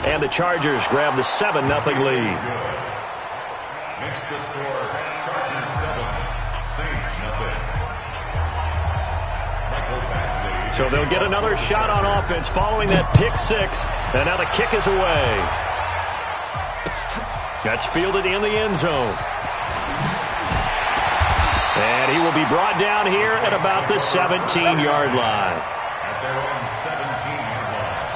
And the Chargers grab the 7-0 lead. Next the score, Chargers 7, Saints nothing. So they'll get another shot on offense following that pick six. And now the kick is away. That's fielded in the end zone. And he will be brought down here at about the 17-yard line. At their own 17-yard line.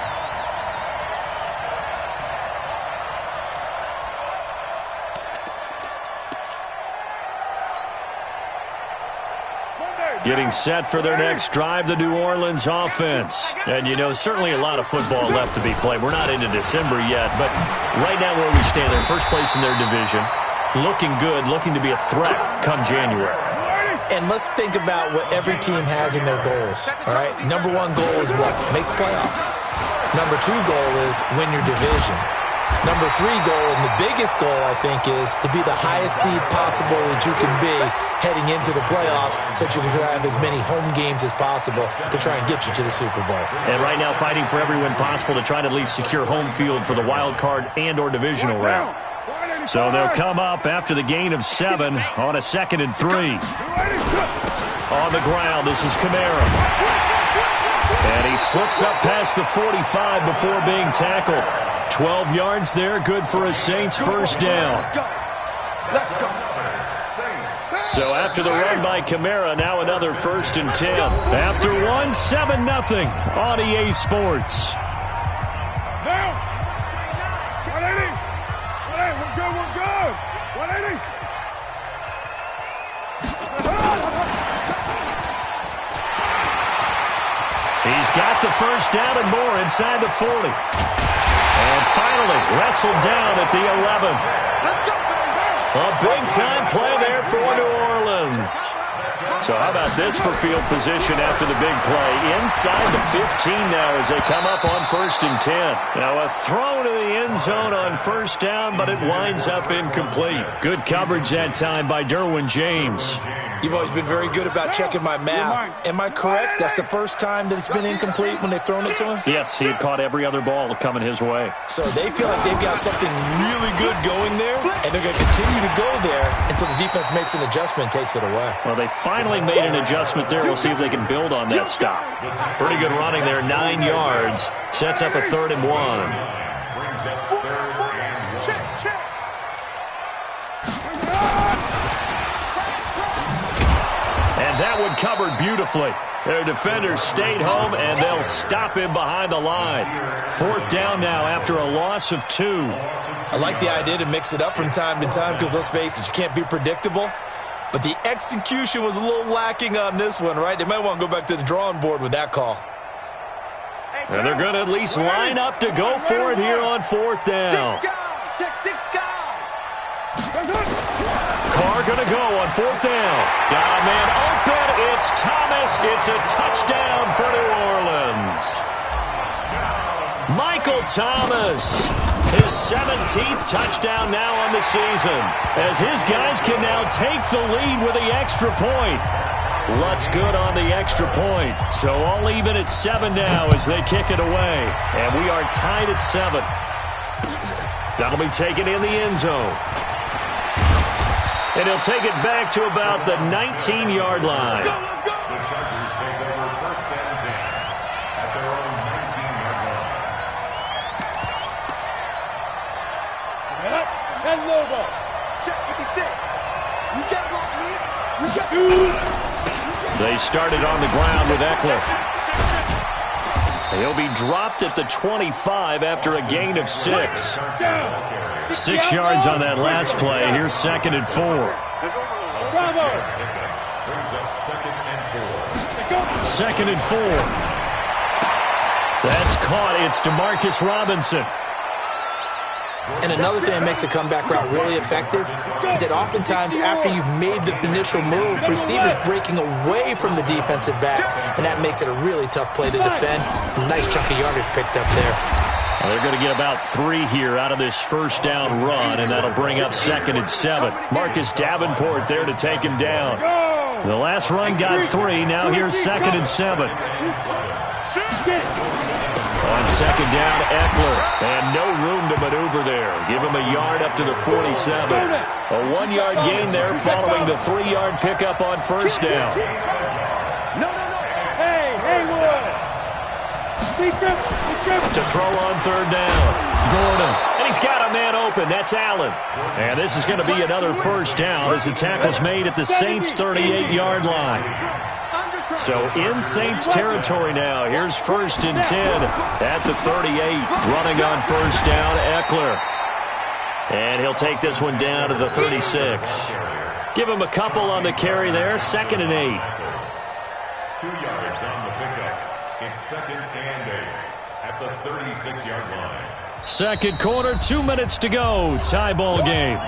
Getting set for their next drive, the New Orleans offense. And, you know, certainly a lot of football left to be played. We're not into December yet, but right now where we stand, they're first place in their division. Looking good, looking to be a threat come January. And let's think about what every team has in their goals, all right? Number one goal is what? Make the playoffs. Number two goal is win your division. Number three goal, and the biggest goal, I think, is to be the highest seed possible that you can be heading into the playoffs so that you can have as many home games as possible to try and get you to the Super Bowl. And right now fighting for every win possible to try to at least secure home field for the wild card and or divisional round. So they'll come up after the gain of 7 on a 2nd and 3. On the ground, this is Kamara. And he slips up past the 45 before being tackled. 12 yards there, good for a Saints first down. So after the run by Kamara, now another 1st and 10. After one, 7-0 on EA Sports. He's got the first down and more inside the 40. And finally wrestled down at the 11. A big-time play there for New Orleans. So how about this for field position after the big play? Inside the 15 now as they come up on 1st and 10. Now a throw to the end zone on first down, but it winds up incomplete. Good coverage that time by Derwin James. You've always been very good about checking my math. Am I correct? That's the first time that it's been incomplete when they've thrown it to him? Yes, he had caught every other ball coming his way. So they feel like they've got something really good going there, and they're going to continue to go there until the defense makes an adjustment and takes it away. Well, they finally made an adjustment there. We'll see if they can build on that stop. Pretty good running there, 9 yards. Sets up a 3rd and 1. Brings up 3rd and 1. Check. And that one covered beautifully. Their defenders stayed home, and they'll stop him behind the line. 4th down now after a loss of 2. I like the idea to mix it up from time to time because, let's face it, you can't be predictable. But the execution was a little lacking on this one, right? They might want to go back to the drawing board with that call. And they're going to at least line up to go for it here on 4th down. Carr going to go on 4th down. Got a man open. It's Thomas. It's a touchdown for New Orleans. Michael Thomas, his 17th touchdown now on the season, as his guys can now take the lead with the extra point. Lutz good on the extra point. So all even at 7 now as they kick it away. And we are tied at 7. That'll be taken in the end zone. And he'll take it back to about the 19-yard line. The Chargers take over 1st and 10 at their own 19-yard line. They started on the ground with Eckler. He'll be dropped at the 25 after a gain of 6. 6 yards on that last play. Here's 2nd and 4. Brings up 2nd and 4. 2nd and 4. That's caught. It's DeMarcus Robinson. And another thing that makes the comeback route really effective is that oftentimes after you've made the initial move, receivers breaking away from the defensive back, and that makes it a really tough play to defend. A nice chunk of yardage picked up there. Well, they're going to get about 3 here out of this first down run, and that'll bring up 2nd and 7. Marcus Davenport there to take him down. The last run got 3. Now here's 2nd and 7. On second down, Eckler. And no room to maneuver there. Give him a yard up to the 47. A 1-yard gain there following the 3-yard pickup on first down. No. Hey, Haywood. To throw on third down. Gordon. And he's got a man open. That's Allen. And this is going to be another first down as the tackle's made at the Saints' 38-yard line. So in Saints territory now. Here's first and 10 at the 38. Running on first down, Eckler. And he'll take this one down to the 36. Give him a couple on the carry there. Second and 8. 2 yards on the pickup. It's second and 8 at the 36-yard line. Second quarter, 2 minutes to go. Tie ball game.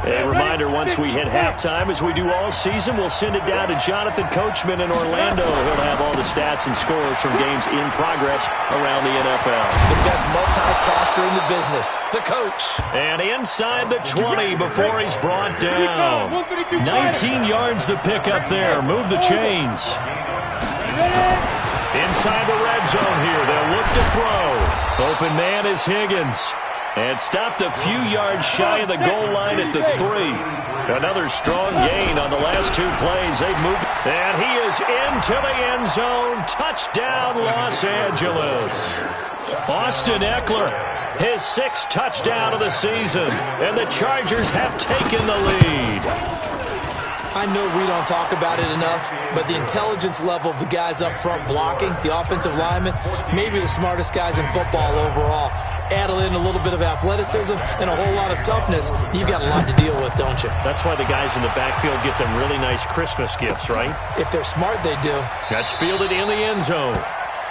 A reminder, once we hit halftime, as we do all season, we'll send it down to Jonathan Coachman in Orlando. He'll have all the stats and scores from games in progress around the NFL. The best multitasker in the business, the coach. And inside the 20 before he's brought down. 19 yards the pickup there. Move the chains. Inside the red zone here. They'll look to throw. Open man is Higgins. And stopped a few yards shy of the goal line at the 3. Another strong gain on the last 2 plays. They've moved. And he is into the end zone. Touchdown, Los Angeles. Austin Eckler, his 6th touchdown of the season. And the Chargers have taken the lead. I know we don't talk about it enough, but the intelligence level of the guys up front blocking, the offensive linemen, maybe the smartest guys in football overall. Add in a little bit of athleticism and a whole lot of toughness, you've got a lot to deal with, don't you? That's why the guys in the backfield get them really nice Christmas gifts, right? If they're smart, they do. That's fielded in the end zone.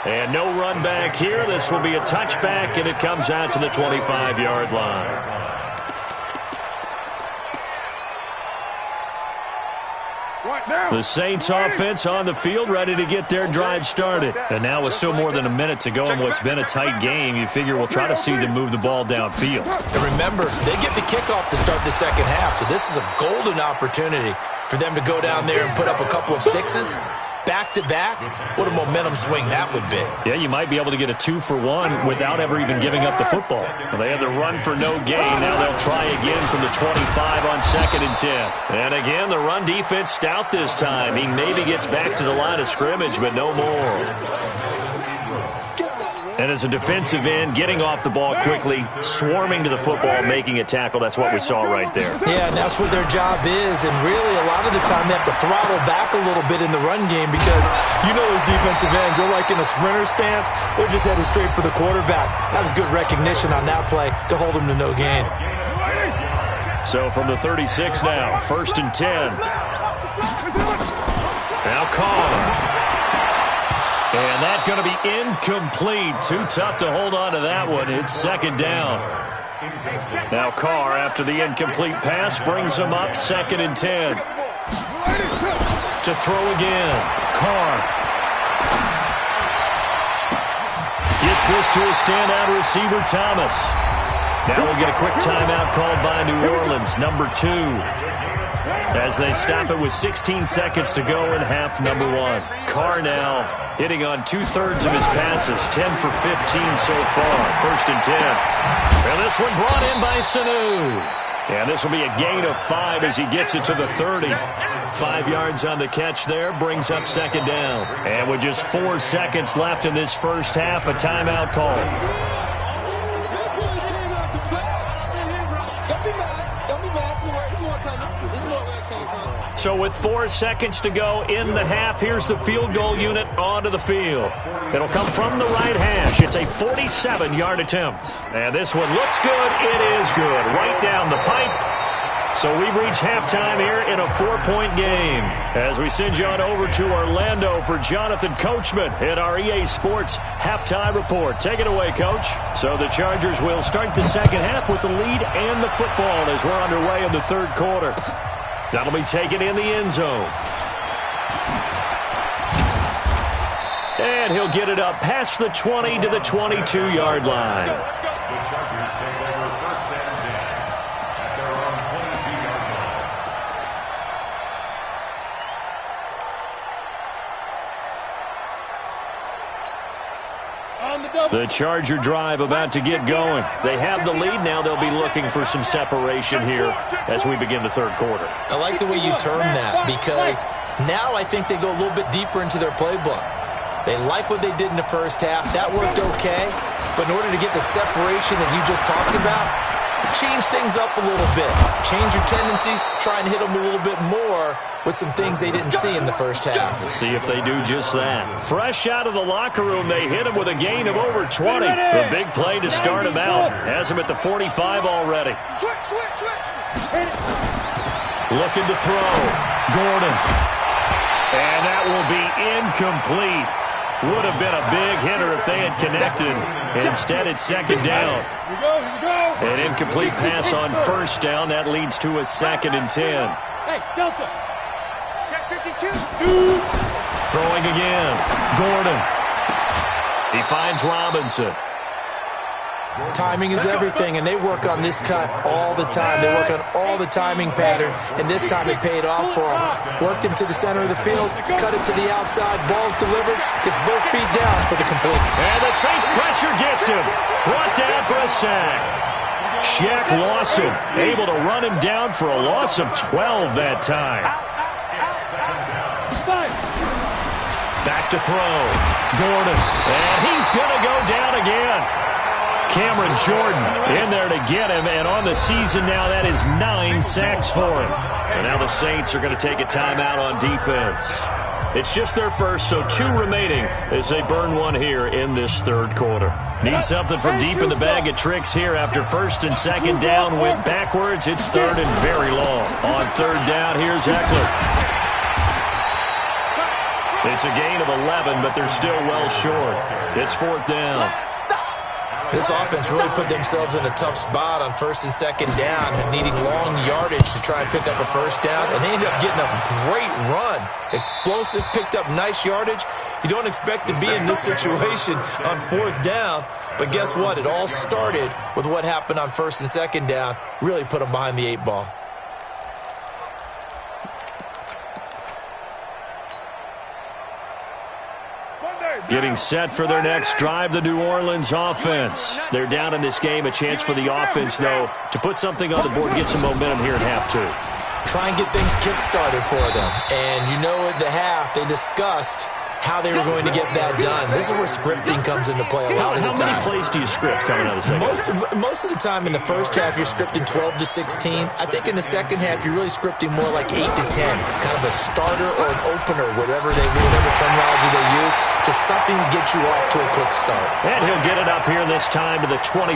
And no run back here. This will be a touchback, and it comes out to the 25-yard line. The Saints offense on the field, ready to get their drive started. And now with still more than a minute to go in what's been a tight game, you figure we'll try to see them move the ball downfield. And remember, they get the kickoff to start the second half, so this is a golden opportunity for them to go down there and put up a couple of 6s. Back-to-back, what a momentum swing that would be. Yeah, you might be able to get a 2-for-1 without ever even giving up the football. Well, they had the run for no gain. Now they'll try again from the 25 on second and 10. And again, the run defense stout this time. He maybe gets back to the line of scrimmage, but no more. And as a defensive end, getting off the ball quickly, swarming to the football, making a tackle, that's what we saw right there. Yeah, and that's what their job is. And really, a lot of the time, they have to throttle back a little bit in the run game because, you know, those defensive ends, they're like in a sprinter stance. They're just headed straight for the quarterback. That was good recognition on that play to hold them to no gain. So from the 36 now, first and 10. Now Carr. And that's going to be incomplete. Too tough to hold on to that one. It's second down. Now Carr, after the incomplete pass, brings him up second and 10. To throw again. Carr. Gets this to a standout receiver, Thomas. Now we'll get a quick timeout called by New Orleans, number 2. As they stop it with 16 seconds to go in half number 1. Carr now hitting on 2/3 of his passes, 10 for 15 so far. First and 10. And this one brought in by Sanu. And this will be a gain of 5 as he gets it to the 30. 5 yards on the catch there, brings up second down. And with just 4 seconds left in this first half, a timeout call. So with 4 seconds to go in the half, here's the field goal unit onto the field. It'll come from the right hash. It's a 47-yard attempt. And this one looks good. It is good. Right down the pipe. So we've reached halftime here in a 4-point game. As we send you on over to Orlando for Jonathan Coachman in our EA Sports halftime report. Take it away, Coach. So the Chargers will start the second half with the lead and the football as we're underway in the third quarter. That'll be taken in the end zone. And he'll get it up past the 20 to the 22-yard line. The Chargers take over first and 10 at their own 22-yard line. On The Charger drive about to get going. They have the lead now. They'll be looking for some separation here as we begin the third quarter. I like the way you term that, because now I think they go a little bit deeper into their playbook. They like what they did in the first half. That worked okay. But in order to get the separation that you just talked about, change things up a little bit. Change your tendencies. Try and hit them a little bit more with some things they didn't see in the first half. Let's see if they do just that. Fresh out of the locker room, they hit him with a gain of over 20. A big play to start him out. Has him at the 45 already. Looking to throw. Gordon. And that will be incomplete. Would have been a big hitter if they had connected. Instead, it's second down. An incomplete pass on first down. That leads to a 2nd and 10. Hey, Delta. Check 52. Throwing again. Gordon. He finds Robinson. Timing is everything, and they work on this cut all the time. They work on all the timing patterns, and this time it paid off for them. Worked him to the center of the field, cut it to the outside, ball's delivered, gets both feet down for the complete. And the Saints pressure gets him. Brought down for a sack. Shaq Lawson able to run him down for a loss of 12 that time. Back to throw. Gordon. And he's going to go down again. Cameron Jordan in there to get him, and on the season now, that is 9 sacks for him. And now the Saints are going to take a timeout on defense. It's just their first, so 2 remaining as they burn one here in this third quarter. Need something from deep in the bag of tricks here after 1st and 2nd down. Went backwards. It's 3rd and very long. On 3rd down, here's Eckler. It's a gain of 11, but they're still well short. It's 4th down. This offense really put themselves in a tough spot on 1st and 2nd down, needing long yardage to try and pick up a first down, and they ended up getting a great run. Explosive, picked up nice yardage. You don't expect to be in this situation on 4th down, but guess what? It all started with what happened on 1st and 2nd down. Really put them behind the 8 ball. Getting set for their next drive, the New Orleans offense. They're down in this game. A chance for the offense, though, to put something on the board, get some momentum here in half 2. Try and get things kick-started for them. And you know at the half, they discussed how they were going to get that done. This is where scripting comes into play a lot of the time. How many plays do you script coming out of the second half? Most of the time in the first half, you're scripting 12 to 16. I think in the second half, you're really scripting more like 8 to 10. Kind of a starter or an opener, whatever terminology they use, just something to get you off to a quick start. And he'll get it up here this time to the 21.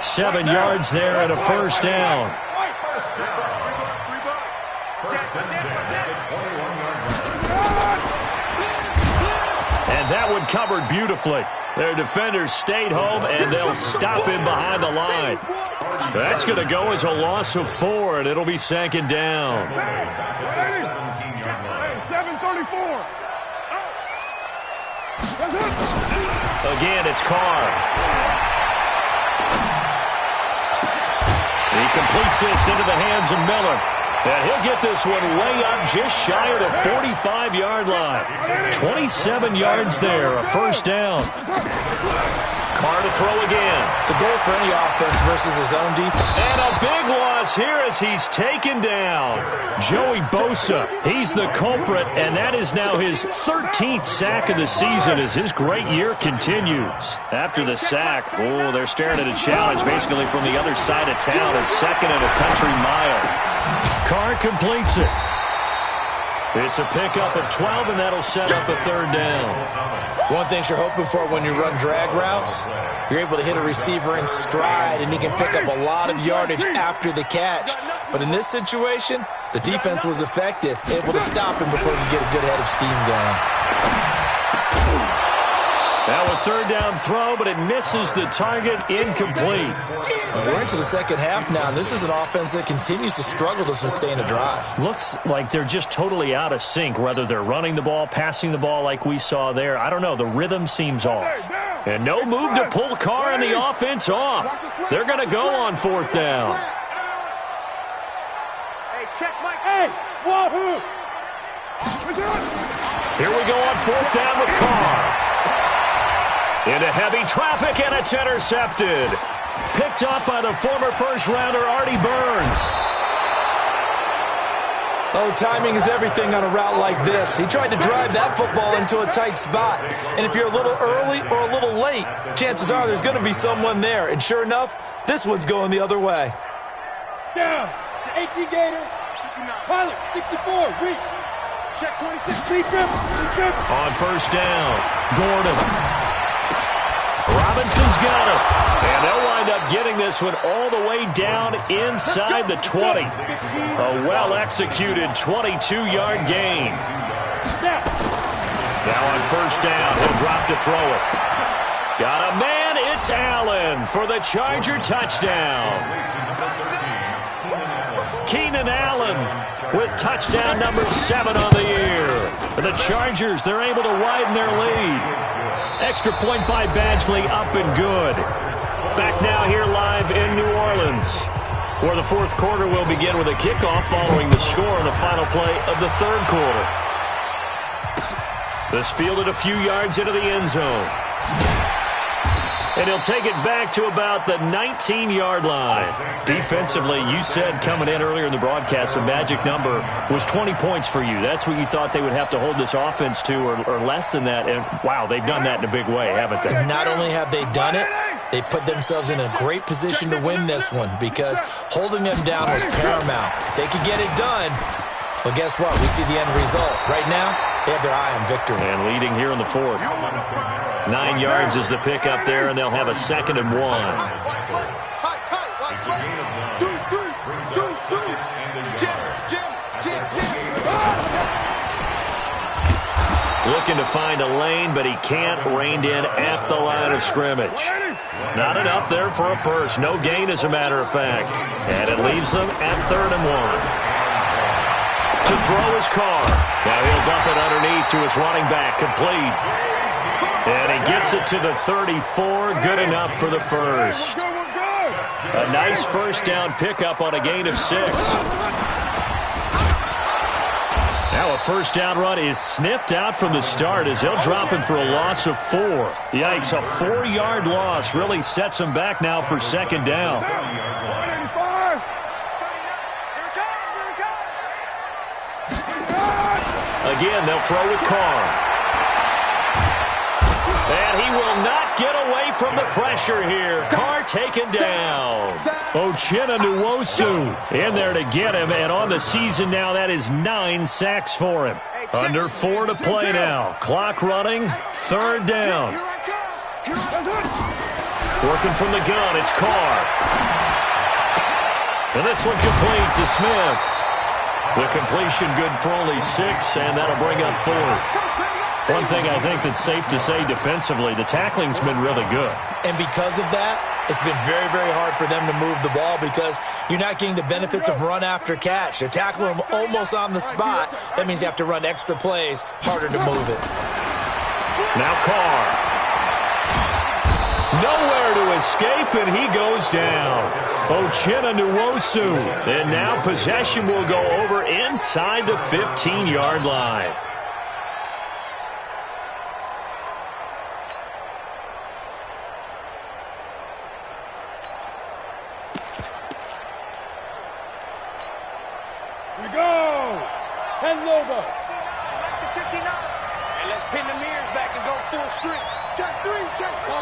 7 yards there and a first down. And that one covered beautifully. Their defenders stayed home, and they'll stop him behind the line. That's going to go as a loss of 4, and it'll be 2nd down. 734. Again, it's Carr. He completes this into the hands of Miller. And he'll get this one way up just shy of the 45-yard line. 27 yards there, a first down. Carr to throw again. The goal for any offense versus his own defense. And a big loss here as he's taken down. Joey Bosa, he's the culprit, and that is now his 13th sack of the season as his great year continues. After the sack, they're staring at a challenge basically from the other side of town. It's 2nd and a country mile. Carr completes it. It's a pickup of 12, and that'll set up a 3rd down. One thing you're hoping for when you run drag routes, you're able to hit a receiver in stride, and he can pick up a lot of yardage after the catch. But in this situation, the defense was effective, able to stop him before he could get a good head of steam going. Now a 3rd down throw, but it misses the target, incomplete. We're into the second half now, and this is an offense that continues to struggle to sustain a drive. Looks like they're just totally out of sync, whether they're running the ball, passing the ball like we saw there. I don't know. The rhythm seems off. And no move to pull Carr and the offense off. They're going to go on 4th down. Hey, check Mike. Hey, wahoo! Here we go on 4th down with Carr. Into heavy traffic, and it's intercepted. Picked up by the former first-rounder Artie Burns. Oh, timing is everything on a route like this. He tried to drive that football into a tight spot. And if you're a little early or a little late, chances are there's going to be someone there. And sure enough, this one's going the other way. Down. It's 18 Gator. Pilot, 64. Weak. Check 26. Defib. On first down, Gordon. Robinson's got it. And they'll wind up getting this one all the way down inside the 20. A well-executed 22-yard gain. Now on first down, he'll drop to throw it. Got a man, it's Allen for the Charger touchdown. Keenan Allen with touchdown number 7 on the year. For the Chargers, they're able to widen their lead. Extra point by Badgley, up and good. Back now here live in New Orleans, where the fourth quarter will begin with a kickoff following the score on the final play of the third quarter. This fielded a few yards into the end zone. And he'll take it back to about the 19-yard line. Defensively, you said coming in earlier in the broadcast, the magic number was 20 points for you. That's what you thought they would have to hold this offense to, or less than that. And, wow, they've done that in a big way, haven't they? Not only have they done it, they put themselves in a great position to win this one because holding them down was paramount. If they could get it done, well, guess what? We see the end result. Right now, they have their eye on victory. And leading here in the fourth. 9 yards is the pick up there, and they'll have a 2nd and 1. Looking to find a lane, but he can't. Reined in at the line of scrimmage. Not enough there for a first. No gain, as a matter of fact. And it leaves them at 3rd and 1. To throw his car. Now he'll dump it underneath to his running back. Complete. And he gets it to the 34. Good enough for the first. A nice first down pickup on a gain of 6. Now a first down run is sniffed out from the start as they'll drop him for a loss of 4. Yikes, a 4-yard loss really sets him back now for 2nd down. Again, they'll throw with Carr. And he will not get away from the pressure here. Carr taken down. Uchenna Nwosu in there to get him. And on the season now, that is 9 sacks for him. Under 4 to play now. Clock running. 3rd down. Working from the gun, it's Carr. And this one complete to Smith. The completion good for only 6, and that'll bring up 4th. One thing I think that's safe to say defensively, the tackling's been really good. And because of that, it's been very, very hard for them to move the ball because you're not getting the benefits of run after catch. They're tackling them almost on the spot. That means you have to run extra plays, harder to move it. Now Carr. Nowhere to escape, and he goes down. Uchenna Nwosu. And now possession will go over inside the 15-yard line. We go. 10 logo. And let's pin the mirrors back and go full strength. Check 3, check 3.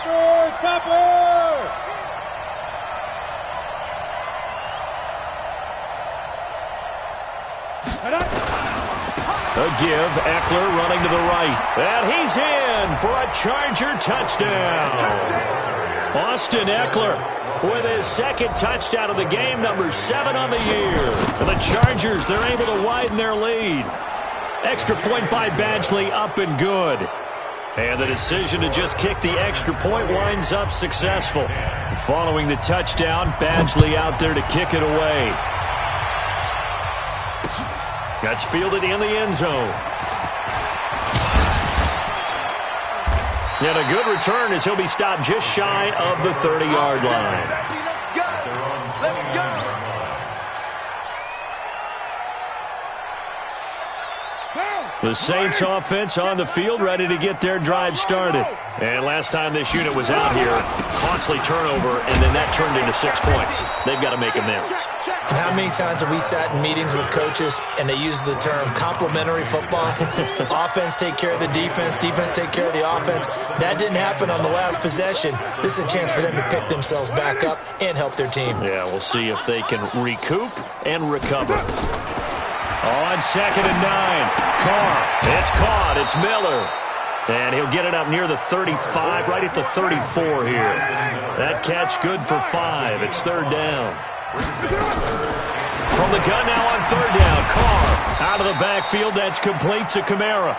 Topper. A give, Eckler running to the right. And he's in for a Charger touchdown. Austin Eckler with his 2nd touchdown of the game, number 7 on the year. And the Chargers, they're able to widen their lead. Extra point by Badgley, up and good. And the decision to just kick the extra point winds up successful. Following the touchdown, Badgley out there to kick it away. That's fielded in the end zone. And a good return as he'll be stopped just shy of the 30-yard line. Let's go. Down. The Saints offense on the field, ready to get their drive started. And last time this unit was out here, costly turnover, and then that turned into 6 points. They've got to make amends. And how many times have we sat in meetings with coaches and they use the term complementary football? Offense take care of the defense, defense take care of the offense. That didn't happen on the last possession. This is a chance for them to pick themselves back up and help their team. Yeah, we'll see if they can recoup and recover. On 2nd and 9, Carr. It's caught. It's Miller. And he'll get it up near the 35, right at the 34 here. That catch good for 5. It's 3rd down. From the gun now on 3rd down. Carr out of the backfield. That's complete to Kamara.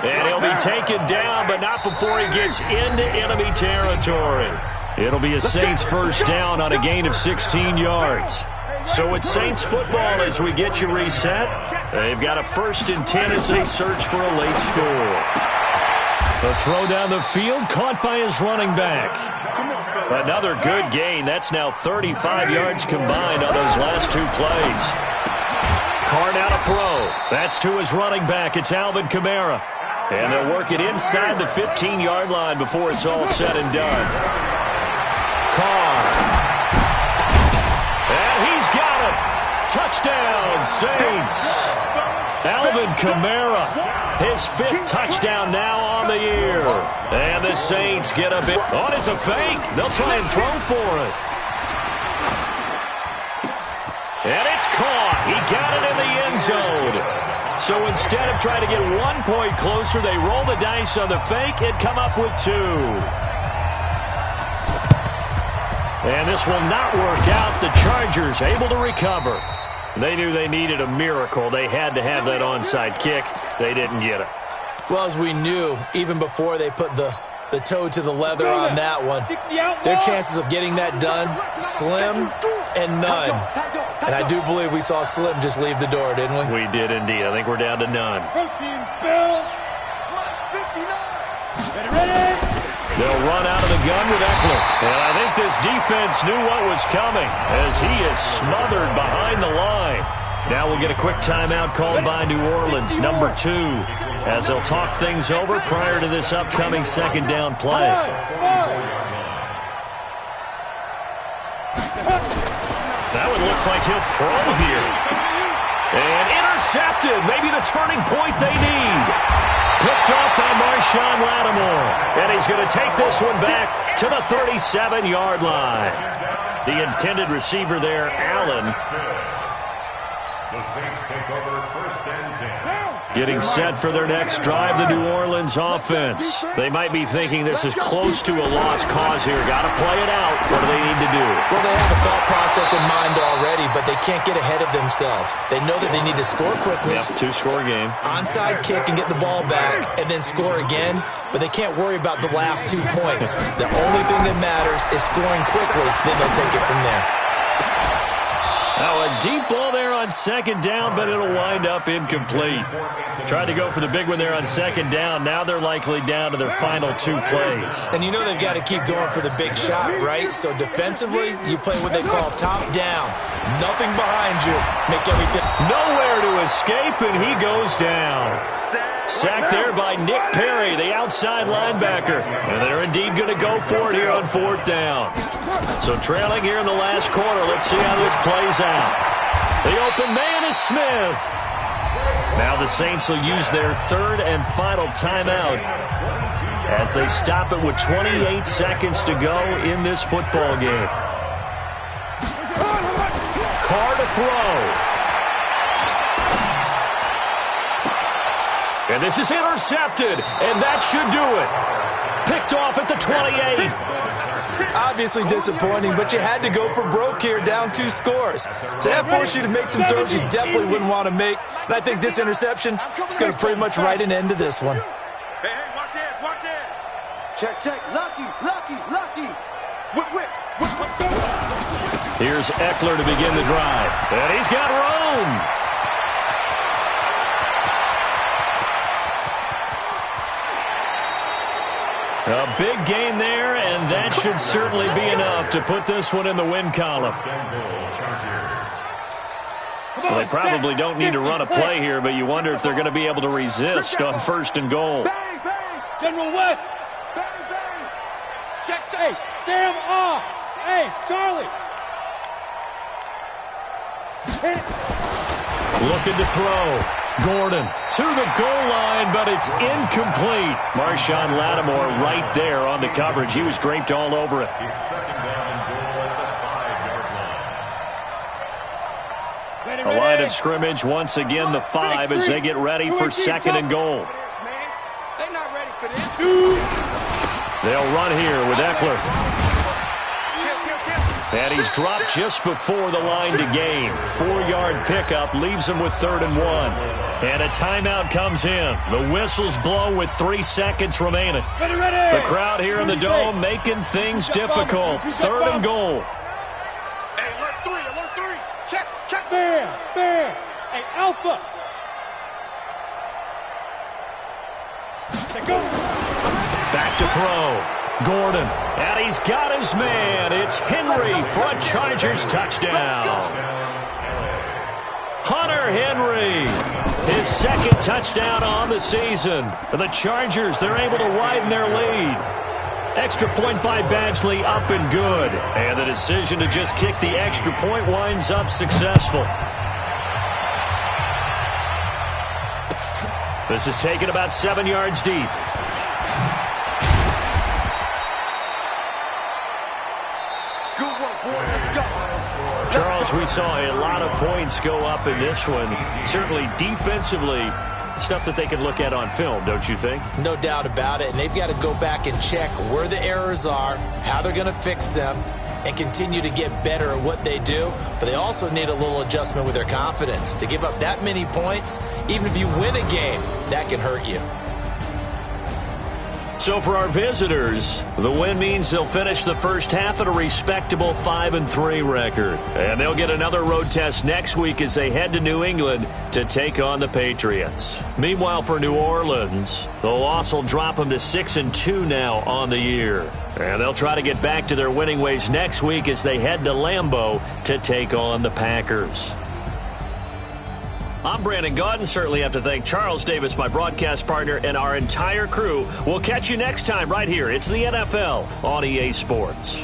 And he'll be taken down, but not before he gets into enemy territory. It'll be a Saints first down on a gain of 16 yards. So it's Saints football as we get you reset. They've got a 1st and 10 as they search for a late score. The throw down the field, caught by his running back. Another good gain. That's now 35 yards combined on those last 2 plays. Carr now to throw. That's to his running back. It's Alvin Kamara. And they'll work it inside the 15-yard line before it's all said and done. Carr. Touchdown, Saints. Alvin Kamara, his 5th touchdown now on the year. And the Saints get a bit. Oh, it's a fake. They'll try and throw for it. And it's caught. He got it in the end zone. So instead of trying to get 1 point closer, they roll the dice on the fake and come up with 2. And this will not work out. The Chargers able to recover. They knew they needed a miracle. They had to have that onside kick. They didn't get it. Well, as we knew, even before they put the toe to the leather on that one, their chances of getting that done, slim and none. And I do believe we saw Slim just leave the door, didn't we? We did indeed. I think we're down to none. They'll run out of the gun with Eckler. And I think this defense knew what was coming as he is smothered behind the line. Now we'll get a quick timeout called by New Orleans, number 2, as they'll talk things over prior to this upcoming 2nd down play. That one looks like he'll throw here. And intercepted. Maybe the turning point they need. Picked off by Marshawn Lattimore. And he's going to take this one back to the 37-yard line. The intended receiver there, Allen. The Saints take over 1st and 10. Getting set for their next drive, the New Orleans offense. They might be thinking this is close to a lost cause here. Got to play it out. What do they need to do? Well, they have a thought process in mind already, but they can't get ahead of themselves. They know that they need to score quickly. Yep, 2-score game. Onside kick and get the ball back and then score again, but they can't worry about the last 2 points. The only thing that matters is scoring quickly, then they'll take it from there. Now a deep ball there on 2nd down, but it'll wind up incomplete. Tried to go for the big one there on 2nd down. Now they're likely down to their final 2 plays. And you know they've got to keep going for the big shot, right? So defensively, you play what they call top down. Nothing behind you. Make everything. Nowhere to escape, and he goes down. Sacked there by Nick Perry, the outside linebacker. And they're indeed going to go for it here on 4th down. So trailing here in the last quarter. Let's see how this plays out. The open man is Smith. Now the Saints will use their 3rd and final timeout as they stop it with 28 seconds to go in this football game. Carr to throw. And this is intercepted, and that should do it. Picked off at the 28. Obviously disappointing, but you had to go for broke here, down 2 scores. So that forced you to make some throws you definitely wouldn't want to make. And I think this interception is going to pretty much write an end to this one. Hey, watch it. Check. Lucky. Whip. Here's Eckler to begin the drive. And he's got room. A big gain there, and that should certainly be enough to put this one in the win column. Well, they probably don't need to run a play here, but you wonder if they're going to be able to resist on 1st and goal. Bang, bang. General West. Bang, bang. Check. Hey, Sam off. Hey, Charlie. Looking to throw. Gordon to the goal line, but it's incomplete. Marshawn Lattimore right there on the coverage. He was draped all over it. It's 2nd down and goal at the 5-yard line. A line of scrimmage once again, the 5 as they get ready for 2nd and goal. They're not ready for this. They'll run here with Eckler. And he's dropped just before the line to gain. 4-yard pickup leaves him with 3rd and 1. And a timeout comes in. The whistles blow with 3 seconds remaining. The crowd here in the Dome making things difficult. 3rd and goal. Hey, alert 3. Check. Fair. Hey, Alpha. Go. Back to throw. Gordon. And he's got his man. It's Henry for a Chargers touchdown. Hunter Henry. His 2nd touchdown on the season. For the Chargers, they're able to widen their lead. Extra point by Badgley, up and good. And the decision to just kick the extra point winds up successful. This is taken about 7 yards deep. Charles, we saw a lot of points go up in this one. Certainly defensively, stuff that they can look at on film, don't you think? No doubt about it. And they've got to go back and check where the errors are, how they're going to fix them, and continue to get better at what they do. But they also need a little adjustment with their confidence. To give up that many points, even if you win a game, that can hurt you. So for our visitors, the win means they'll finish the first half at a respectable 5-3 record. And they'll get another road test next week as they head to New England to take on the Patriots. Meanwhile, for New Orleans, the loss will drop them to 6-2 now on the year. And they'll try to get back to their winning ways next week as they head to Lambeau to take on the Packers. I'm Brandon Gaudin. Certainly have to thank Charles Davis, my broadcast partner, and our entire crew. We'll catch you next time right here. It's the NFL on EA Sports.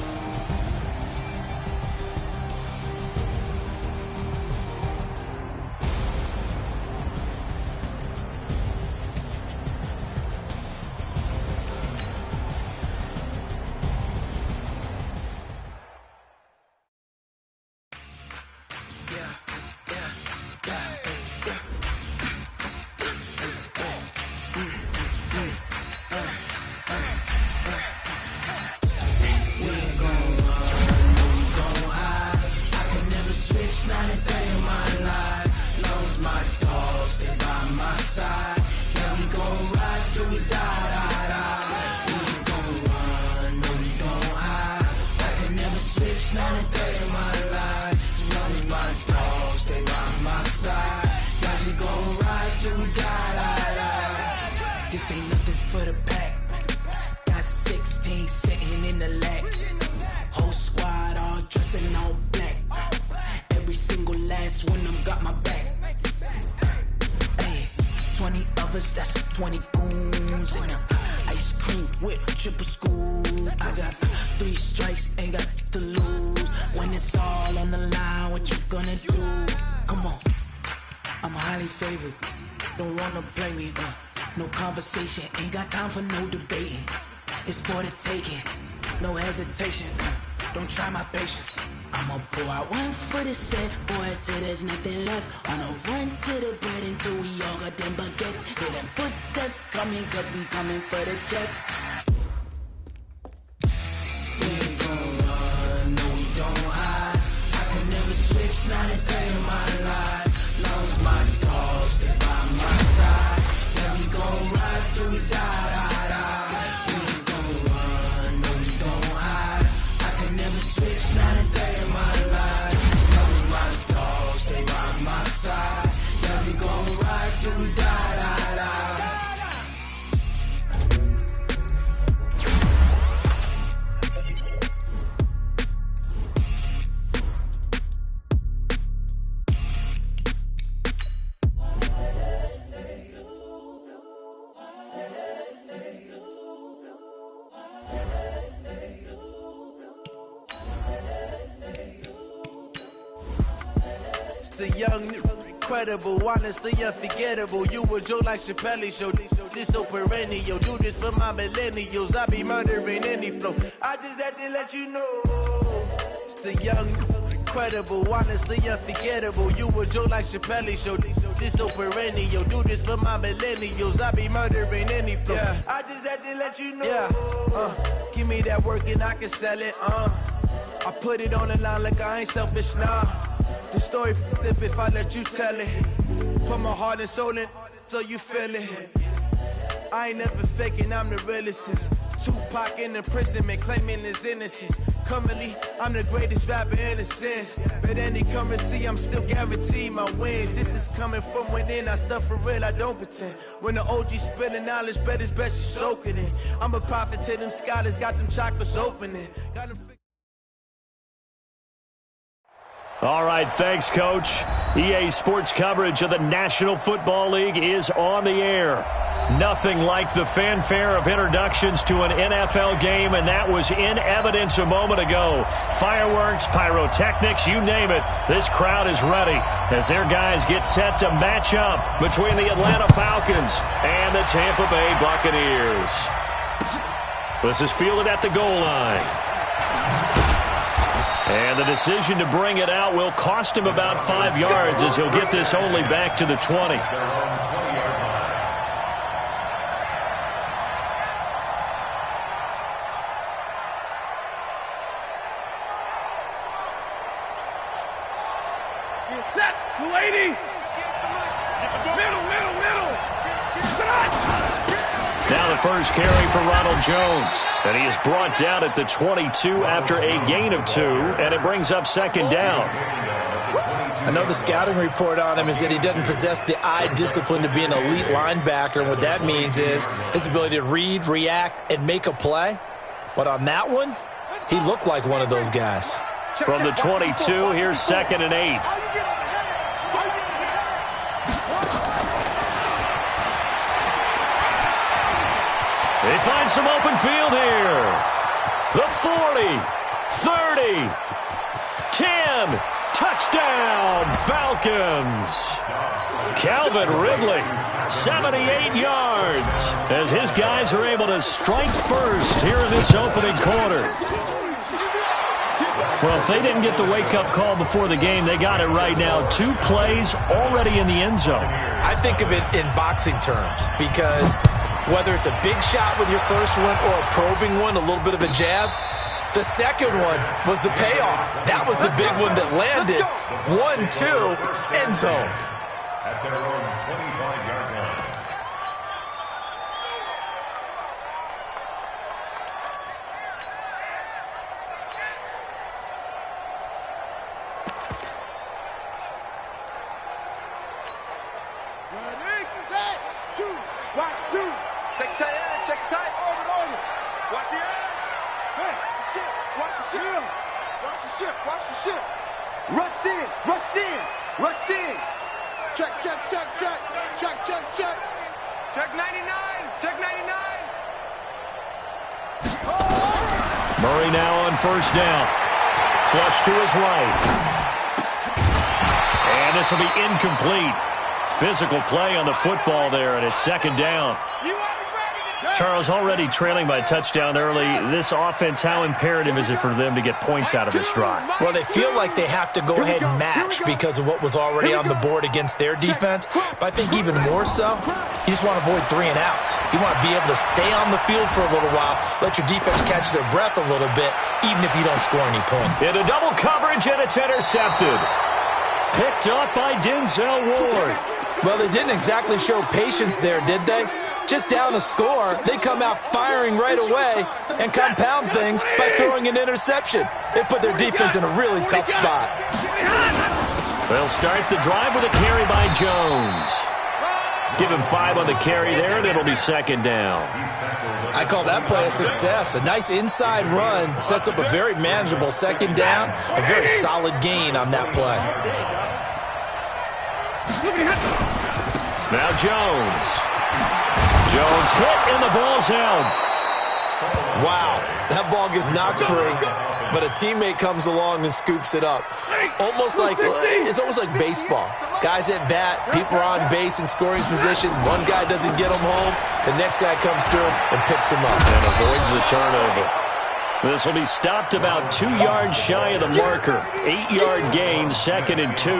Ain't got time for no debating. It's for the taking. No hesitation. Don't try my patience. I'ma pull out one for the set, boy, till there's nothing left. On a run to the bread until we all got them baguettes. Hear them footsteps coming, cause we coming for the check. We ain't gon' run, no we don't hide. I can never switch, not a day in my life. Lost my dogs, they by my side. Yeah, we gon' ride till we die. We ain't gon' run, no we don't hide. I can never switch, not a day in my life. Lost my dogs, they by my side. Yeah, we gon' ride till we die. the young, incredible, honestly unforgettable. You a joke like Chappelle Show. This so perennial. Do this for my millennials. I be murdering any flow. I just had to let you know. It's the young, incredible, honestly unforgettable. You a joke like Chappelle Show. This so perennial. Do this for my millennials. I be murdering any flow. Yeah. I just had to let you know. Yeah. Give me that work and I can sell it. I put it on the line like I ain't selfish, nah. The story flip if I let you tell it. Put my heart and soul in so you feel it. I ain't never faking, I'm the realest since Tupac in imprisonment, claiming his innocence. Currently, I'm the greatest rapper in a sense. But any currency, I'm still guaranteed my wins. This is coming from within, I stuff for real, I don't pretend. When the OG spilling knowledge, bet it's best you soak it in. I'm a prophet to them scholars, got them chakras opening. Got them. All right, thanks, Coach. EA Sports coverage of the National Football League is on the air. Nothing like the fanfare of introductions to an NFL game, and that was in evidence a moment ago. Fireworks, pyrotechnics, you name it. This crowd is ready as their guys get set to match up between the Atlanta Falcons and the Tampa Bay Buccaneers. This is fielded at the goal line. And the decision to bring it out will cost him about 5 yards as he'll get this only back to the 20. Set, 280. Middle. Now the first carry for Ronald Jones. And he is brought down at the 22 after a gain of 2, and it brings up second down. I know the scouting report on him is that he doesn't possess the eye discipline to be an elite linebacker. And what that means is his ability to read, react, and make a play. But on that one, he looked like one of those guys. From the 22, here's 2nd and 8. They find some open field here. The 40, 30, 10, touchdown, Falcons. Calvin Ridley, 78 yards, as his guys are able to strike first here in this opening quarter. Well, if they didn't get the wake-up call before the game, they got it right now. 2 plays already in the end zone. I think of it in boxing terms because whether it's a big shot with your first one or a probing one, a little bit of a jab, the second one was the payoff. That was the big one that landed. 1-2, end zone. At their own 25-yard line. Watch 2. Check tight. Over. Watch the edge. Hey, watch the ship. Watch the ship. Rush in. Check. Check 99. Murray now on first down. Flush to his right. And this will be incomplete. Physical play on the football there, and it's second down. Charles, already trailing by a touchdown early. This offense, how imperative is it for them to get points out of this drive? Well, they feel like they have to go ahead and match because of what was already on the board against their defense. But I think even more so, you just want to avoid 3 and outs. You want to be able to stay on the field for a little while, let your defense catch their breath a little bit, even if you don't score any points. Into double coverage, and it's intercepted. Picked up by Denzel Ward. Well, they didn't exactly show patience there, did they? Just down a score, they come out firing right away and compound things by throwing an interception. It put their defense in a really tough spot. They'll start the drive with a carry by Jones. Give him 5 on the carry there, and it'll be second down. I call that play a success. A nice inside run sets up a very manageable second down, a very solid gain on that play. Now Jones hit, and the ball's out. Wow, that ball gets knocked free. but a teammate comes along and scoops it up. It's almost like baseball. Guys at bat, people are on base in scoring positions. One guy doesn't get them home. The next guy comes through and picks him up. And avoids the turnover. This will be stopped about 2 yards shy of the marker. 8-yard gain, 2nd and 2.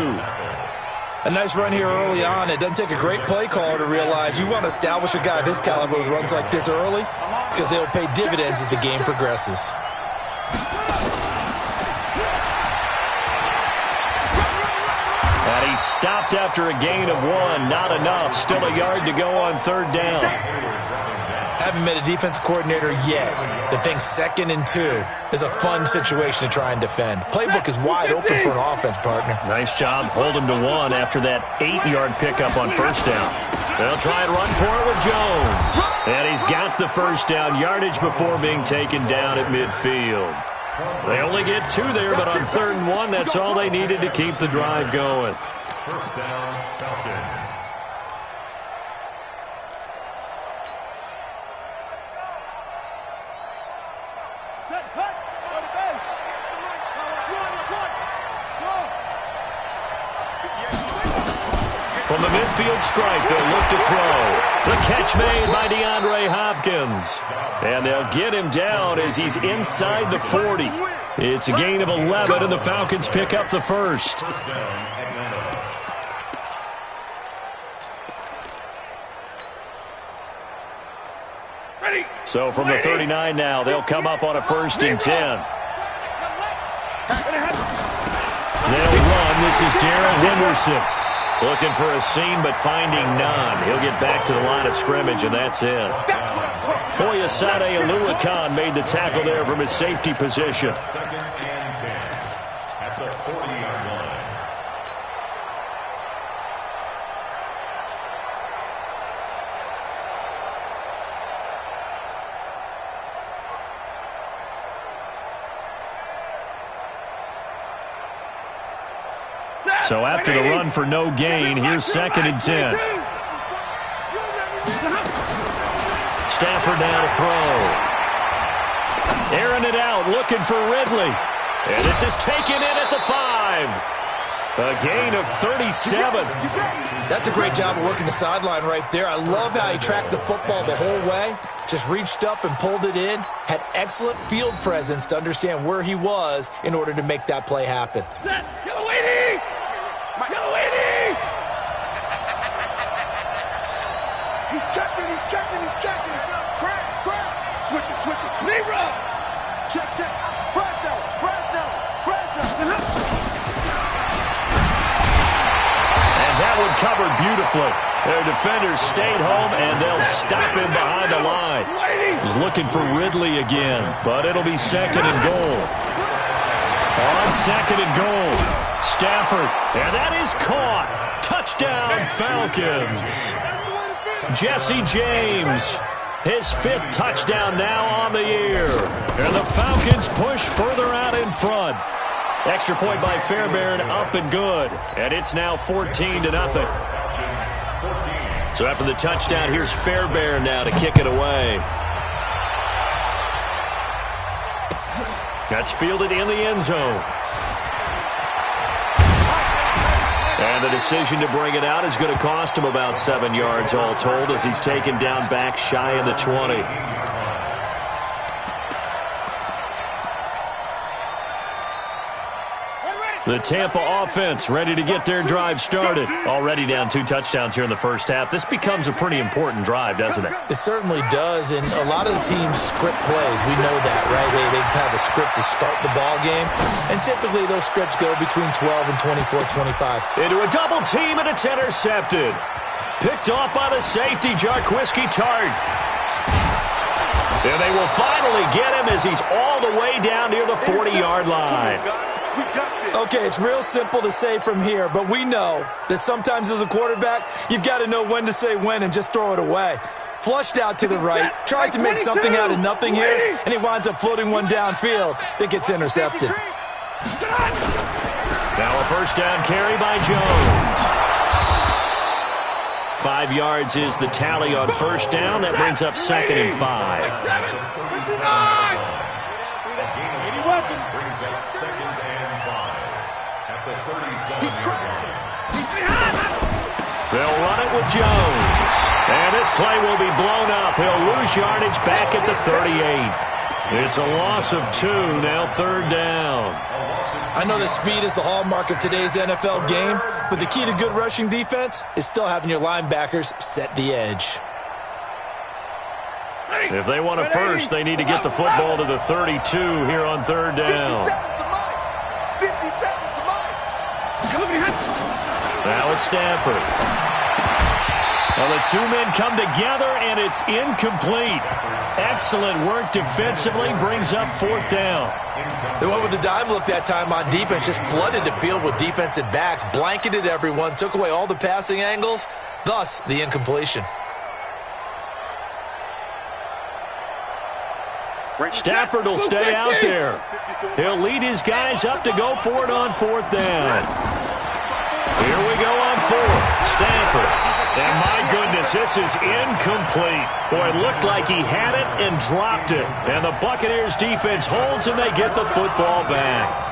A nice run here early on. It doesn't take a great play caller to realize you want to establish a guy of his caliber with runs like this early because they'll pay dividends as the game progresses. And he's stopped after a gain of 1. Not enough. Still a yard to go on 3rd down. Haven't met a defensive coordinator yet that thinks 2nd and 2 is a fun situation to try and defend. Playbook is wide open for an offense, partner. Nice job. Hold him to 1 after that 8-yard pickup on 1st down. They'll try and run for it with Jones. And he's got the 1st down yardage before being taken down at midfield. They only get 2 there, but on 3rd and 1, that's all they needed to keep the drive going. 1st down, Falcons. From the midfield stripe, they'll look to throw. The catch made by DeAndre Hopkins. And they'll get him down as he's inside the 40. It's a gain of 11, and the Falcons pick up the 1st. So from the 39 now, they'll come up on a 1st and 10. They'll run. This is Darrell Henderson. Looking for a seam, but finding none. He'll get back to the line of scrimmage, and that's it. Foyesade Oluwakan made the tackle there from his safety position. 2nd and 10 at the 40-yard line. So after the run for no gain, here's 2nd and 10. Stafford now to throw. Airing it out, looking for Ridley. And this is taken in at the 5. A gain of 37. That's a great job of working the sideline right there. I love how he tracked the football the whole way. Just reached up and pulled it in. Had excellent field presence to understand where he was in order to make that play happen. He's checking. Crash. Switching. Sneak run. Check. Press down. And that one covered beautifully. Their defenders stayed home, and they'll stop him behind the line. He's looking for Ridley again, but it'll be 2nd and goal. On 2nd and goal, Stafford, and that is caught. Touchdown, Falcons. Jesse James, his 5th touchdown now on the year. And the Falcons push further out in front. Extra point by Fairbairn, up and good. And it's now 14-0. So after the touchdown, here's Fairbairn now to kick it away. That's fielded in the end zone. And the decision to bring it out is going to cost him about 7 yards all told as he's taken down back shy of the 20. The Tampa offense ready to get their drive started. Already down 2 touchdowns here in the first half. This becomes a pretty important drive, doesn't it? It certainly does, and a lot of the teams script plays. We know that, right? They have a script to start the ball game, and typically those scripts go between 12 and 24, 25. Into a double team, and it's intercepted. Picked off by the safety, Jarquiski Tart. And they will finally get him as he's all the way down near the 40-yard line. Okay, it's real simple to say from here, but we know that sometimes as a quarterback, you've got to know when to say when and just throw it away. Flushed out to the right, tries to make something out of nothing here, and he winds up floating one downfield that gets intercepted. Now a first down carry by Jones. 5 yards is the tally on first down. That brings up 2nd and 5. second and 5 at the 37-yard line. They'll run it with Jones. And this play will be blown up. He'll lose yardage back at the 38. It's a loss of 2, now third down. I know that speed is the hallmark of today's NFL game, but the key to good rushing defense is still having your linebackers set the edge. If they want a first, they need to get the football to the 32 here on third down. 50 seconds to mine. Now it's Stanford. Well, the two men come together, and it's incomplete. Excellent work defensively, brings up fourth down. They went with the dive look that time on defense, just flooded the field with defensive backs, blanketed everyone, took away all the passing angles, thus the incompletion. Stafford will stay out there. He'll lead his guys up to go for it on fourth down. Here we go on fourth. Stafford. And my goodness, this is incomplete. Boy, it looked like he had it and dropped it. And the Buccaneers defense holds and they get the football back.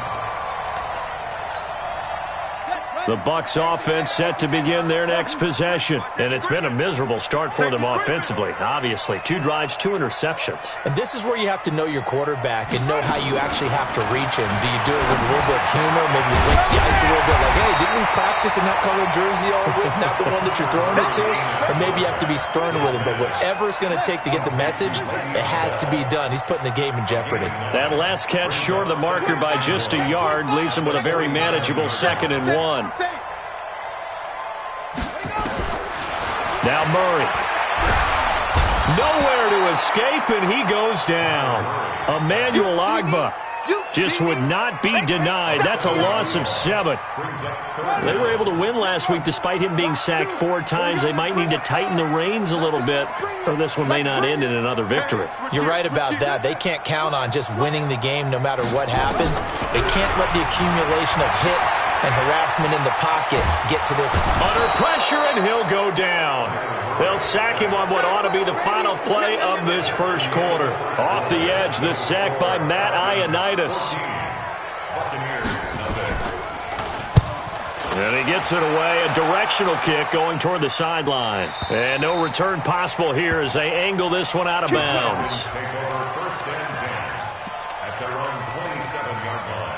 The Bucs offense set to begin their next possession. And it's been a miserable start for them offensively, obviously. 2 drives, 2 interceptions. And this is where you have to know your quarterback and know how you actually have to reach him. Do you do it with a little bit of humor, maybe you break the ice a little bit, like, hey, didn't we practice in that colored jersey all week, not the one that you're throwing it to? Or maybe you have to be stern with him. But whatever it's going to take to get the message, it has to be done. He's putting the game in jeopardy. That last catch short of the marker by just a yard leaves him with a very manageable 2nd and 1. Now Murray. Nowhere to escape, and he goes down. Emmanuel Ogbah just would not be denied. That's a loss of 7. They were able to win last week despite him being sacked 4 times. They might need to tighten the reins a little bit, or this one may not end in another victory. You're right about that. They can't count on just winning the game no matter what happens. They can't let the accumulation of hits and harassment in the pocket get to their... Under pressure, and he'll go down. They'll sack him on what ought to be the final play of this first quarter. Off the edge, the sack by Matt Ioannidis. And he gets it away, a directional kick going toward the sideline. And no return possible here as they angle this one out of bounds. Take over first and 10 at their own 27-yard line.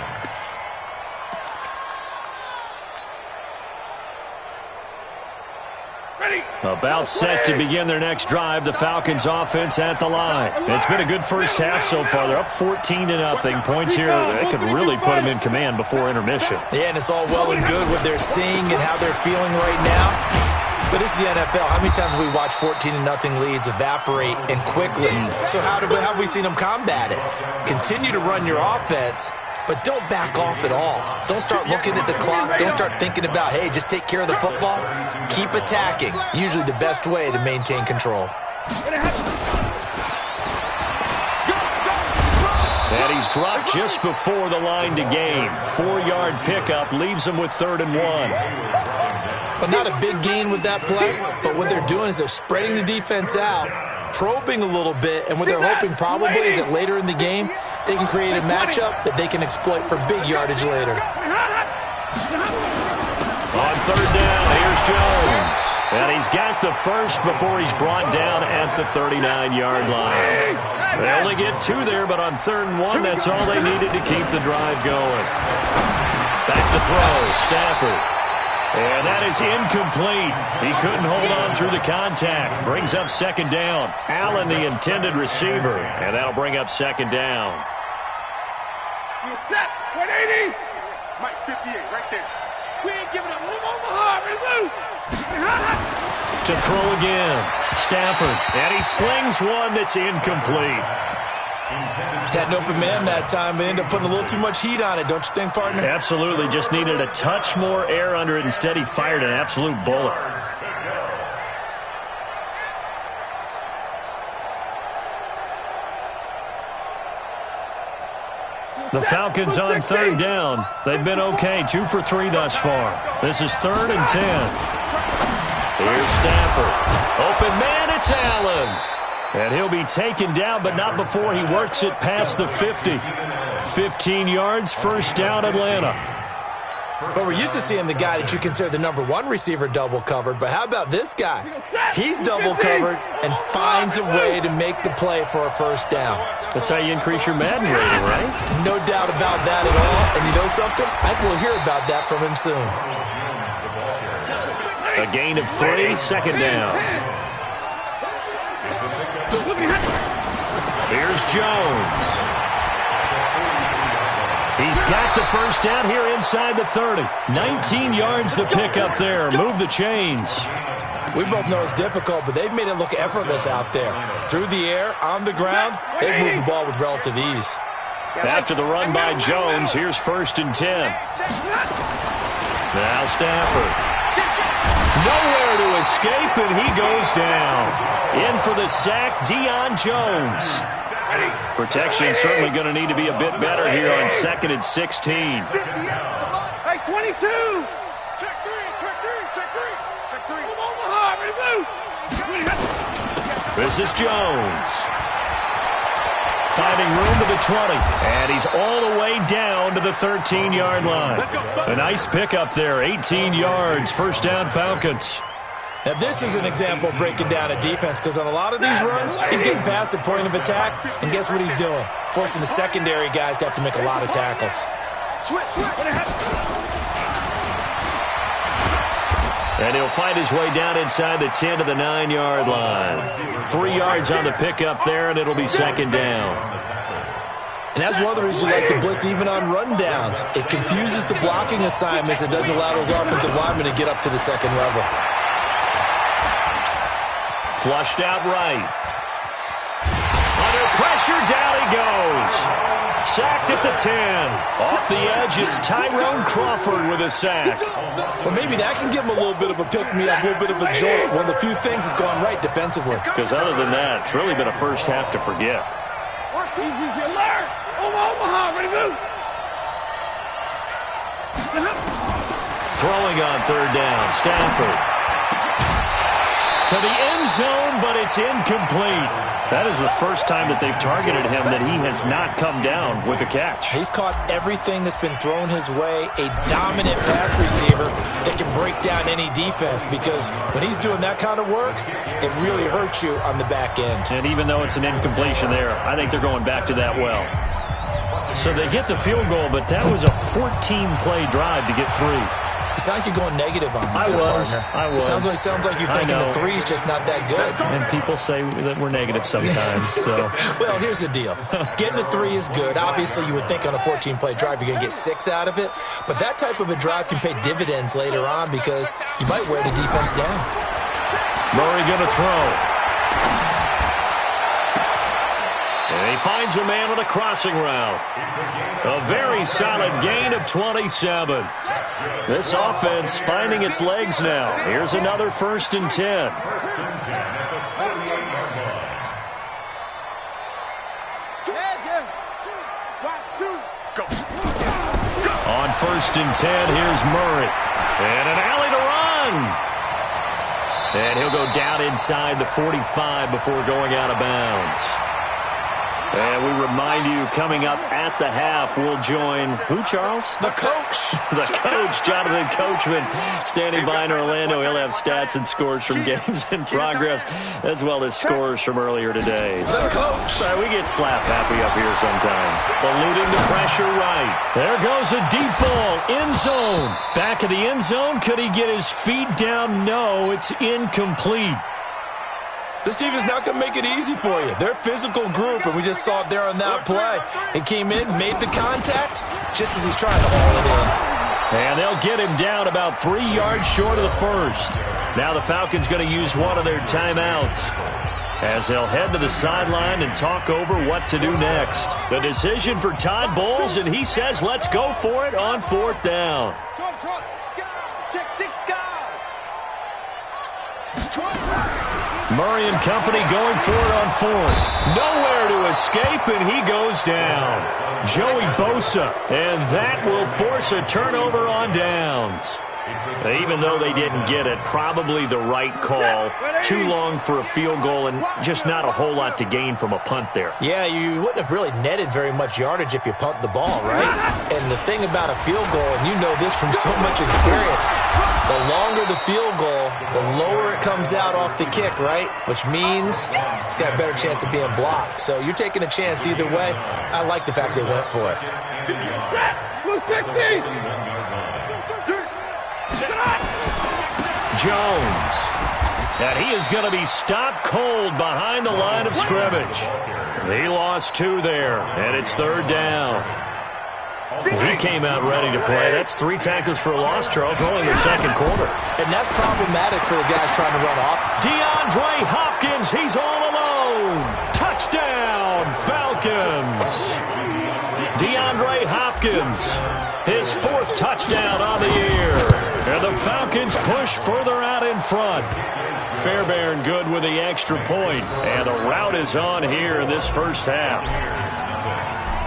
About set to begin their next drive, the Falcons offense at the line. It's been a good first half so far. They're up 14-0. Points here, they could really put them in command before intermission. Yeah, and it's all well and good what they're seeing and how they're feeling right now. But this is the NFL. How many times have we watched 14-0 leads evaporate and quickly? So how have we seen them combat it? Continue to run your offense, but don't back off at all. Don't start looking at the clock. Don't start thinking about, hey, just take care of the football. Keep attacking. Usually the best way to maintain control. And he's dropped just before the line to gain. 4-yard pickup leaves him with 3rd and 1. But not a big gain with that play. But what they're doing is they're spreading the defense out, probing a little bit, and what they're hoping probably is that later in the game, they can create a matchup that they can exploit for big yardage later. On 3rd down, here's Jones. And he's got the first before he's brought down at the 39-yard line. They only get 2 there, but on 3rd and 1, that's all they needed to keep the drive going. Back to throw, Stafford. And that is incomplete. He couldn't hold on through the contact. Brings up 2nd down. Allen, the intended receiver. And that'll bring up 2nd down. 180. Mike 58, right there. We ain't giving up. Move on the hard. Move. To throw again. Stafford. And he slings one that's incomplete. Had an open man that time, but ended up putting a little too much heat on it, don't you think, partner? Absolutely. Just needed a touch more air under it. Instead, he fired an absolute bullet. The Falcons on 3rd down. They've been okay. 2 for 3 thus far. This is 3rd and 10. Here's Stafford. Open man, it's Allen. And he'll be taken down, but not before he works it past the 50. 15 yards, first down, Atlanta. But we're used to seeing the guy that you consider the #1 receiver double covered. But how about this guy? He's double covered and finds a way to make the play for a first down. That's how you increase your Madden rating, right? No doubt about that at all. And you know something? I think we'll hear about that from him soon. A gain of 3, second down. Here's Jones. He's got the first down here inside the 30. 19 yards the pickup there. Move the chains. We both know it's difficult, but they've made it look effortless out there. Through the air, on the ground, they've moved the ball with relative ease. After the run by Jones, here's 1st and 10. Now Stafford. Nowhere to escape, and he goes down. In for the sack, Deion Jones. Protection certainly going to need to be a bit better here on 2nd and 16. Hey, 22. Check 3, check 3, check 3. Check 3. Come on, Omaha, ready to move. This is Jones. Finding room to the 20. And he's all the way down to the 13-yard line. A nice pickup there, 18 yards, first down Falcons. Now, this is an example of breaking down a defense because on a lot of these runs, he's getting past the point of attack, and guess what he's doing? Forcing the secondary guys to have to make a lot of tackles. And he'll find his way down inside the 10 to the 9-yard line. 3 yards on the pickup there, and it'll be second down. And that's one of the reasons you like to blitz even on rundowns. It confuses the blocking assignments. It doesn't allow those offensive linemen to get up to the second level. Flushed out right. Under pressure, down he goes. Sacked at the 10. Off the edge, it's Tyrone Crawford with a sack. Well, maybe that can give him a little bit of a pick-me-up, a little bit of a jolt. One of the few things that's gone right defensively. Because other than that, it's really been a first half to forget. Omaha, ready to move. Throwing on 3rd down, Stafford. To the end zone, but it's incomplete. That is the first time that they've targeted him that he has not come down with a catch. He's caught everything that's been thrown his way, a dominant pass receiver that can break down any defense because when he's doing that kind of work, it really hurts you on the back end. And even though it's an incompletion there, I think they're going back to that well. So they get the field goal, but that was a 14-play drive to get 3. It's not like you're going negative on him. I was. Sounds like you're thinking the 3 is just not that good. And people say that we're negative sometimes. So. Well, here's the deal. Getting the 3 is good. Obviously, you would think on a 14-play drive you're going to get 6 out of it. But that type of a drive can pay dividends later on because you might wear the defense down. Murray going to throw. And he finds a man on a crossing route. A very solid gain of 27. This offense finding its legs now. Here's another 1st and 10. On 1st and 10, here's Murray. And an alley to run. And he'll go down inside the 45 before going out of bounds. And we remind you, coming up at the half, we'll join, who, Charles? The coach. The coach, Jonathan Coachman, standing by in Orlando. He'll have stats and scores from games in progress, as well as scores from earlier today. The coach. We get slap happy up here sometimes. Eluding the pressure right. There goes a deep ball, end zone. Back of the end zone, could he get his feet down? No, it's incomplete. This team is not going to make it easy for you. They're a physical group, and we just saw it there on that play. He came in, made the contact, just as he's trying to haul it in. And they'll get him down about 3 yards short of the first. Now the Falcons going to use one of their timeouts as they'll head to the sideline and talk over what to do next. The decision for Todd Bowles, and he says let's go for it on 4th down. Check 6 guys. Murray and company going for it on 4th. Nowhere to escape, and he goes down. Joey Bosa, and that will force a turnover on downs. Even though they didn't get it, probably the right call. Too long for a field goal and just not a whole lot to gain from a punt there. Yeah, you wouldn't have really netted very much yardage if you pumped the ball, right? And the thing about a field goal, and you know this from so much experience, the longer the field goal, the lower it comes out off the kick, right? Which means it's got a better chance of being blocked. So you're taking a chance either way. I like the fact they went for it. Jones. And he is going to be stopped cold behind the line of scrimmage. He lost 2 there, and it's 3rd down. He came out ready to play. That's 3 tackles for a loss, Charles, only in the 2nd quarter. And that's problematic for the guys trying to run off. DeAndre Hopkins, he's all alone. Touchdown, Falcons. DeAndre Hopkins, his 4th touchdown on the year. And the Falcons push further out in front. Fairbairn good with the extra point. And the rout is on here in this first half.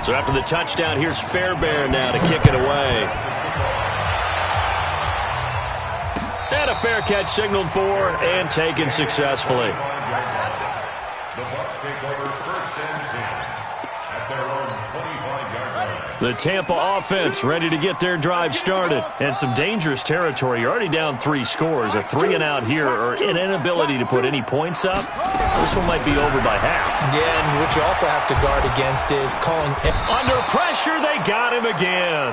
So after the touchdown, here's Fairbairn now to kick it away. And a fair catch signaled for and taken successfully. The Bucs take over 1st and 10 at their own 25-yard line. The Tampa offense ready to get their drive started. And some dangerous territory. You're already down 3 scores. A 3-and-out here or an inability to put any points up. This one might be over by half. Yeah, and what you also have to guard against is calling. Under pressure, they got him again.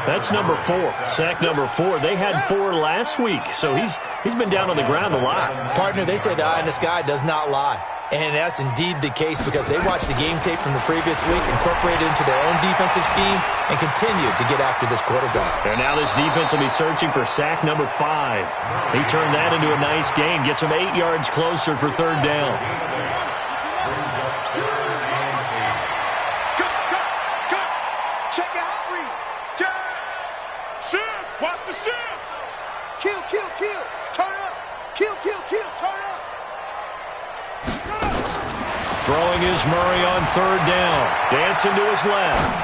That's number 4. Sack number 4. They had 4 last week, so he's been down on the ground a lot. Partner, they say the eye in the sky does not lie. And that's indeed the case because they watched the game tape from the previous week, incorporated it into their own defensive scheme, and continued to get after this quarterback. And now this defense will be searching for sack number 5. He turned that into a nice gain, gets him 8 yards closer for 3rd down. Check out read. Shift. Watch the shift. Kill. Turn up. Kill. Turn up. Throwing is Murray on 3rd down. Dancing to his left.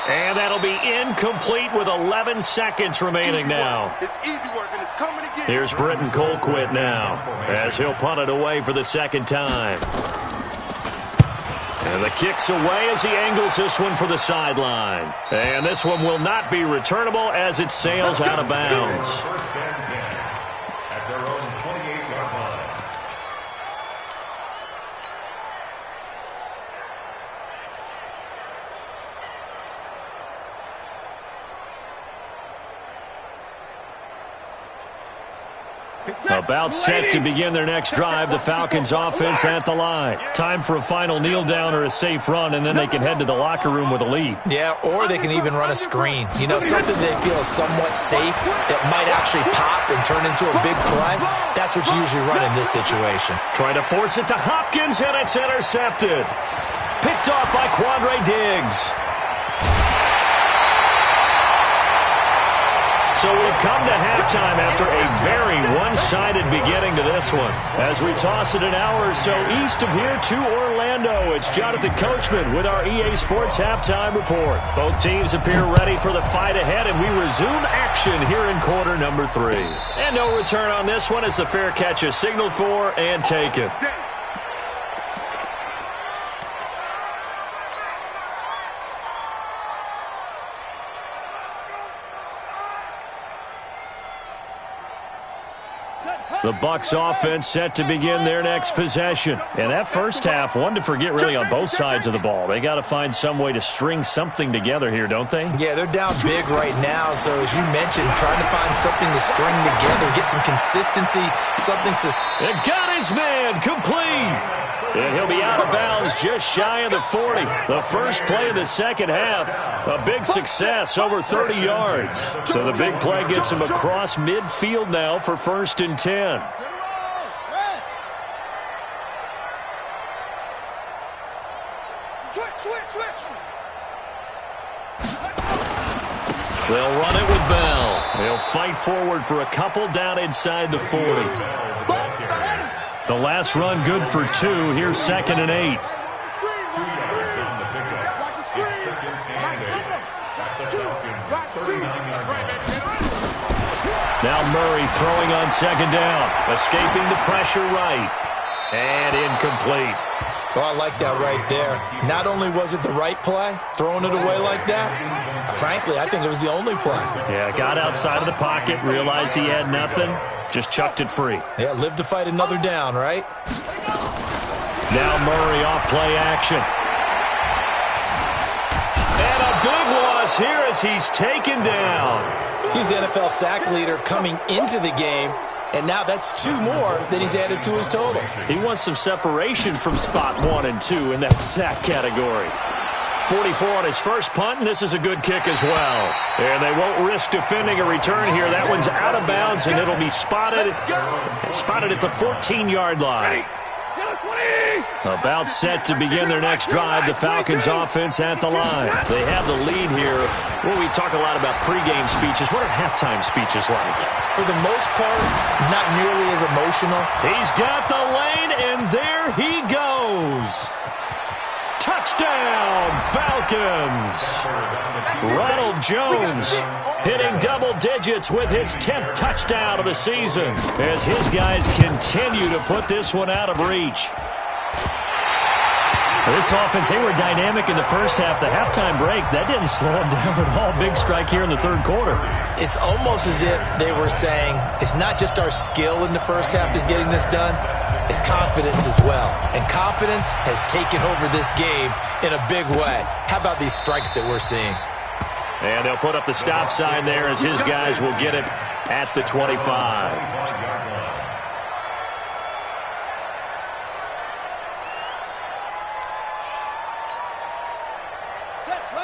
And that'll be incomplete with 11 seconds remaining now. It's easy work, and it's coming again. Here's Britton Colquitt now as he'll punt it away for the 2nd time. And the kick's away as he angles this one for the sideline. And this one will not be returnable as it sails out of bounds. 1st and 10 at their own 28-yard line. About set to begin their next drive, the Falcons offense at the line. Time for a final kneel down or a safe run, and then they can head to the locker room with a lead. Yeah, or they can even run a screen. You know, something they feel is somewhat safe that might actually pop and turn into a big play. That's what you usually run in this situation. Trying to force it to Hopkins, and it's intercepted. Picked off by Quandre Diggs. So we've come to halftime after a very one-sided beginning to this one. As we toss it an hour or so east of here to Orlando, it's Jonathan Coachman with our EA Sports Halftime Report. Both teams appear ready for the fight ahead, and we resume action here in quarter number 3. And no return on this one as the fair catch is signaled for and taken. The Bucs offense set to begin their next possession. And that first half, one to forget really on both sides of the ball. They got to find some way to string something together here, don't they? Yeah, they're down big right now. So as you mentioned, trying to find something to string together, get some consistency, something. And got his man complete. And he'll be out of bounds just shy of the 40. The first play of the second half, a big success, over 30 yards. So the big play gets him across midfield now for 1st and 10. They'll run it with Bell. They'll fight forward for a couple down inside the 40. The last run good for 2. Here's 2nd and 8. 2 yards on the pickup. It's 2nd and 8 at the Falcons' That's right, baby. Now Murray throwing on second down. Escaping the pressure right. And incomplete. Oh, I like that right there. Not only was it the right play, throwing it away like that, frankly, I think it was the only play. Yeah, got outside of the pocket, realized he had nothing, just chucked it free. Yeah, live to fight another down, right? Now Murray off play action. And a big loss here as he's taken down. He's the NFL sack leader coming into the game, and now that's 2 more that he's added to his total. He wants some separation from spot 1 and 2 in that sack category. 44 on his first punt, and this is a good kick as well. And they won't risk defending a return here. That one's out of bounds, and it'll be spotted at the 14-yard line. About set to begin their next drive, the Falcons offense at the line. They have the lead here. Well, we talk a lot about pregame speeches. What are halftime speeches like? For the most part, not nearly as emotional. He's got the lane, and there he goes. Touchdown, Falcons. Ronald Jones hitting double digits with his 10th touchdown of the season as his guys continue to put this one out of reach. This offense, they were dynamic in the first half. The halftime break, that didn't slow them down at all. Big strike here in the third quarter. It's almost as if they were saying, it's not just our skill in the first half that's getting this done, it's confidence as well. And confidence has taken over this game in a big way. How about these strikes that we're seeing? And they'll put up the stop sign there as his guys will get it at the 25.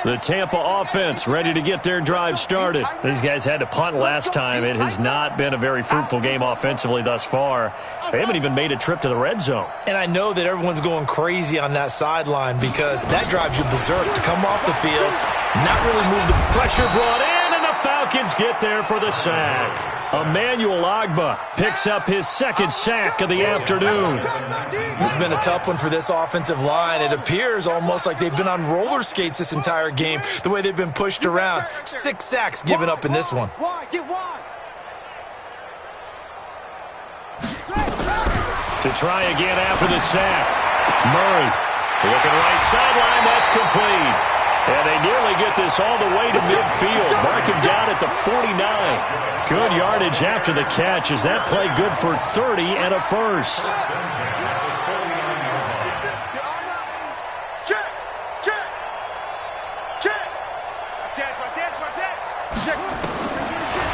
The Tampa offense ready to get their drive started. These guys had to punt last time. It has not been a very fruitful game offensively thus far. They haven't even made a trip to the red zone. And I know that everyone's going crazy on that sideline because that drives you berserk to come off the field, not really move the pressure brought in, and the Falcons get there for the sack. Emmanuel Ogbah picks up his second sack of the afternoon. This has been a tough one for this offensive line. It appears almost like they've been on roller skates this entire game, the way they've been pushed around. 6 sacks given up in this one. To try again after the sack. Murray looking right sideline. That's complete. And they nearly get this all the way to midfield. Mark him down at the 49. Good yardage after the catch. Is that play good for 30 and a first?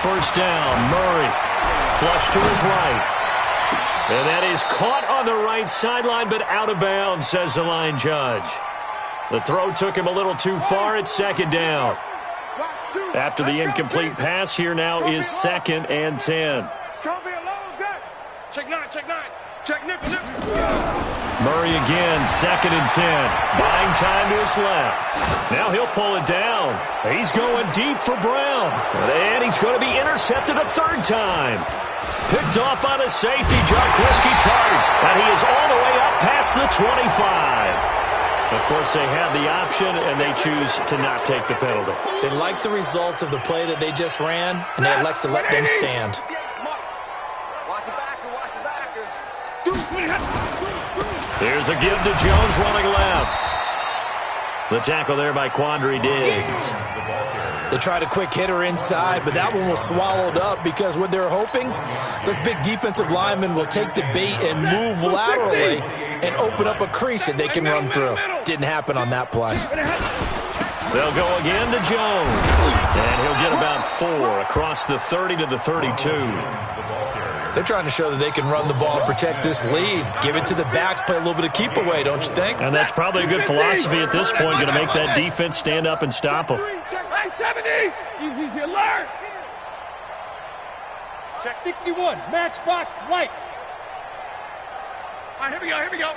First down, Murray. Flush to his right. And that is caught on the right sideline, but out of bounds, says the line judge. The throw took him a little too far. It's second down. After the incomplete pass, here now is 2nd and 10. It's going to be a long day. Check 9, check 9. Check nickel. Murray again, 2nd and 10. Buying time to his left. Now he'll pull it down. He's going deep for Brown. And he's going to be intercepted a third time. Picked off by the safety, Jarquiski Tartt. And he is all the way up past the 25. Of course, they have the option, and they choose to not take the penalty. They like the results of the play that they just ran, and they elect to let them stand. Watch the backer. There's a give to Jones running left. The tackle there by Quandre Diggs. They tried a quick hitter inside, but that one was swallowed up because what they're hoping, those big defensive linemen will take the bait and move laterally and open up a crease that they can run through. Didn't happen on that play. They'll go again to Jones. And he'll get about 4 across the 30 to the 32. They're trying to show that they can run the ball and protect this lead. Give it to the backs, play a little bit of keep away, don't you think? And that's probably a good philosophy at this point, going to make that defense stand up and stop them. Hey, 70! Easy alert! Check 61, matchbox lights. All right, here we go.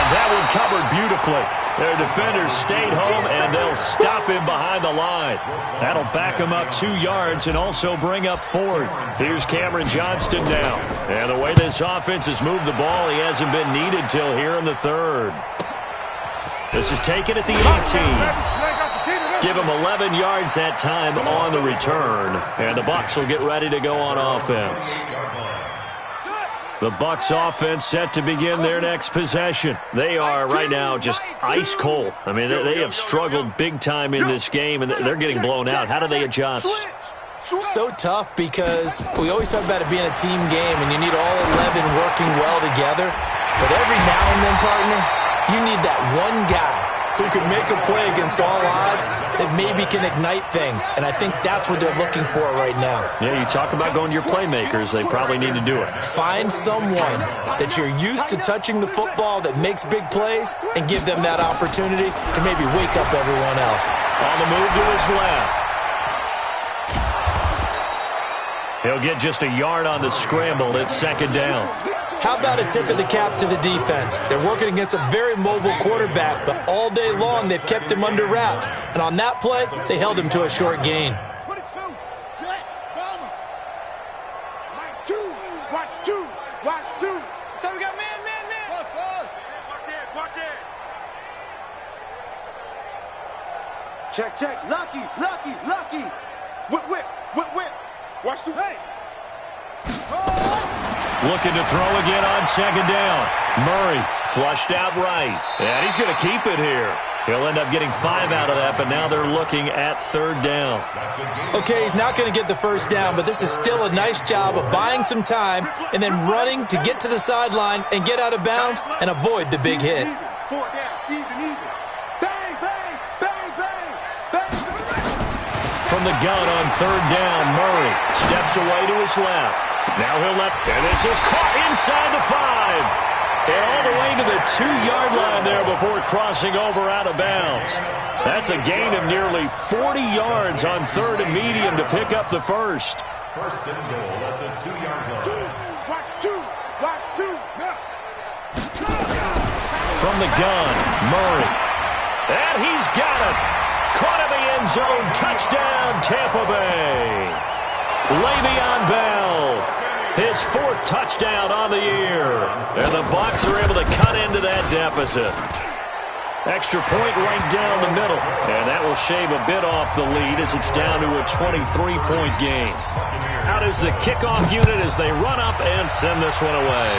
And that one covered beautifully. Their defenders stayed home, and they'll stop him behind the line. That'll back him up 2 yards and also bring up 4th. Here's Cameron Johnston now. And the way this offense has moved the ball, he hasn't been needed till here in the 3rd. This is taken at the 18. Give him 11 yards that time on the return. And the Bucs will get ready to go on offense. The Bucs offense set to begin their next possession. They are right now just ice cold. I mean, they have struggled big time in this game, and they're getting blown out. How do they adjust? So tough because we always talk about it being a team game, and you need all 11 working well together. But every now and then, partner, you need that one guy who can make a play against all odds that maybe can ignite things. And I think that's what they're looking for right now. Yeah, you talk about going to your playmakers. They probably need to do it. Find someone that you're used to touching the football that makes big plays and give them that opportunity to maybe wake up everyone else. On the move to his left. He'll get just a yard on the scramble. It's second down. How about a tip of the cap to the defense? They're working against a very mobile quarterback, but all day long they've kept him under wraps. And on that play, they held him to a short gain. 22, jet, bomber. Mike, watch two. So we got man. Watch it. Check. Lucky. Whip. Watch the hey. Looking to throw again on second down. Murray flushed out right. And he's going to keep it here. He'll end up getting 5 out of that, but now they're looking at third down. Okay, he's not going to get the first down, but this is still a nice job of buying some time and then running to get to the sideline and get out of bounds and avoid the big hit. 4 down, even. Bang. From the gun on third down, Murray steps away to his left. Now he'll and this is caught inside the 5. And all the way to the 2-yard line there before crossing over out of bounds. That's a gain of nearly 40 yards on third and medium to pick up the first. First and goal at the 2-yard line. Watch two. From the gun, Murray. And he's got it. Caught in the end zone. Touchdown, Tampa Bay. Le'Veon Bell, his 4th touchdown on the year. And the Bucs are able to cut into that deficit. Extra point right down the middle. And that will shave a bit off the lead as it's down to a 23-point game. Out is the kickoff unit as they run up and send this one away.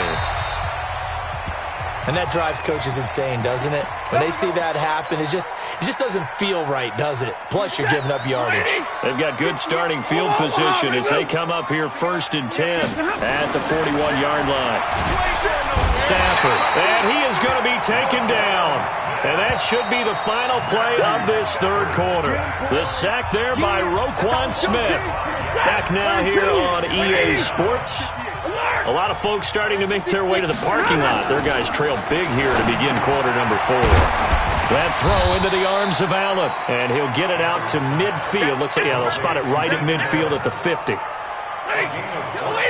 And that drives coaches insane, doesn't it? When they see that happen, it just doesn't feel right, does it? Plus, you're giving up yardage. They've got good starting field position as they come up here 1st and 10 at the 41-yard line. Stafford, and he is going to be taken down. And that should be the final play of this third quarter. The sack there by Roquan Smith. Back now here on EA Sports. A lot of folks starting to make their way to the parking lot. Their guys trail big here to begin quarter number 4. That throw into the arms of Allen, and he'll get it out to midfield. Looks like, they'll spot it right at midfield at the 50.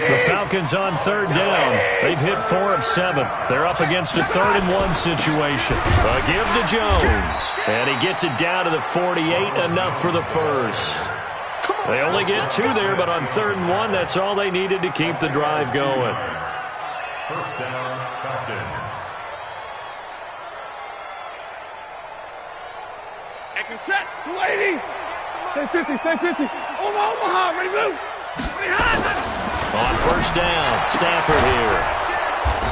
The Falcons on third down. They've hit 4 of 7. They're up against a 3rd and 1 situation. A give to Jones, and he gets it down to the 48, enough for the first. They only get 2 there, but on 3rd and 1, that's all they needed to keep the drive going. First down, Falcons. Action set. 280. Stay 50. Omaha, ready move. On first down, Stafford here.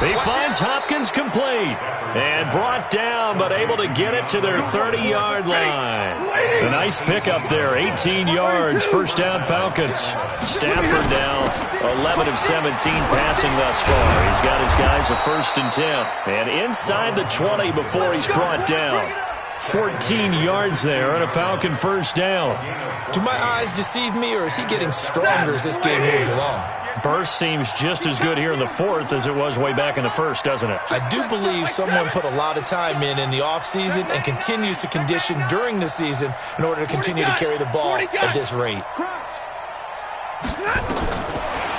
He finds Hopkins complete and brought down, but able to get it to their 30-yard line. A nice pickup there, 18 yards, first down Falcons. Stafford now 11 of 17 passing thus far. He's got his guys a 1st and 10. And inside the 20 before he's brought down. 14 yards there and a Falcon first down. Do my eyes deceive me, or is he getting stronger as this game moves along? Burst seems just as good here in the 4th as it was way back in the 1st, doesn't it? I do believe someone put a lot of time in the offseason and continues to condition during the season in order to continue to carry the ball at this rate.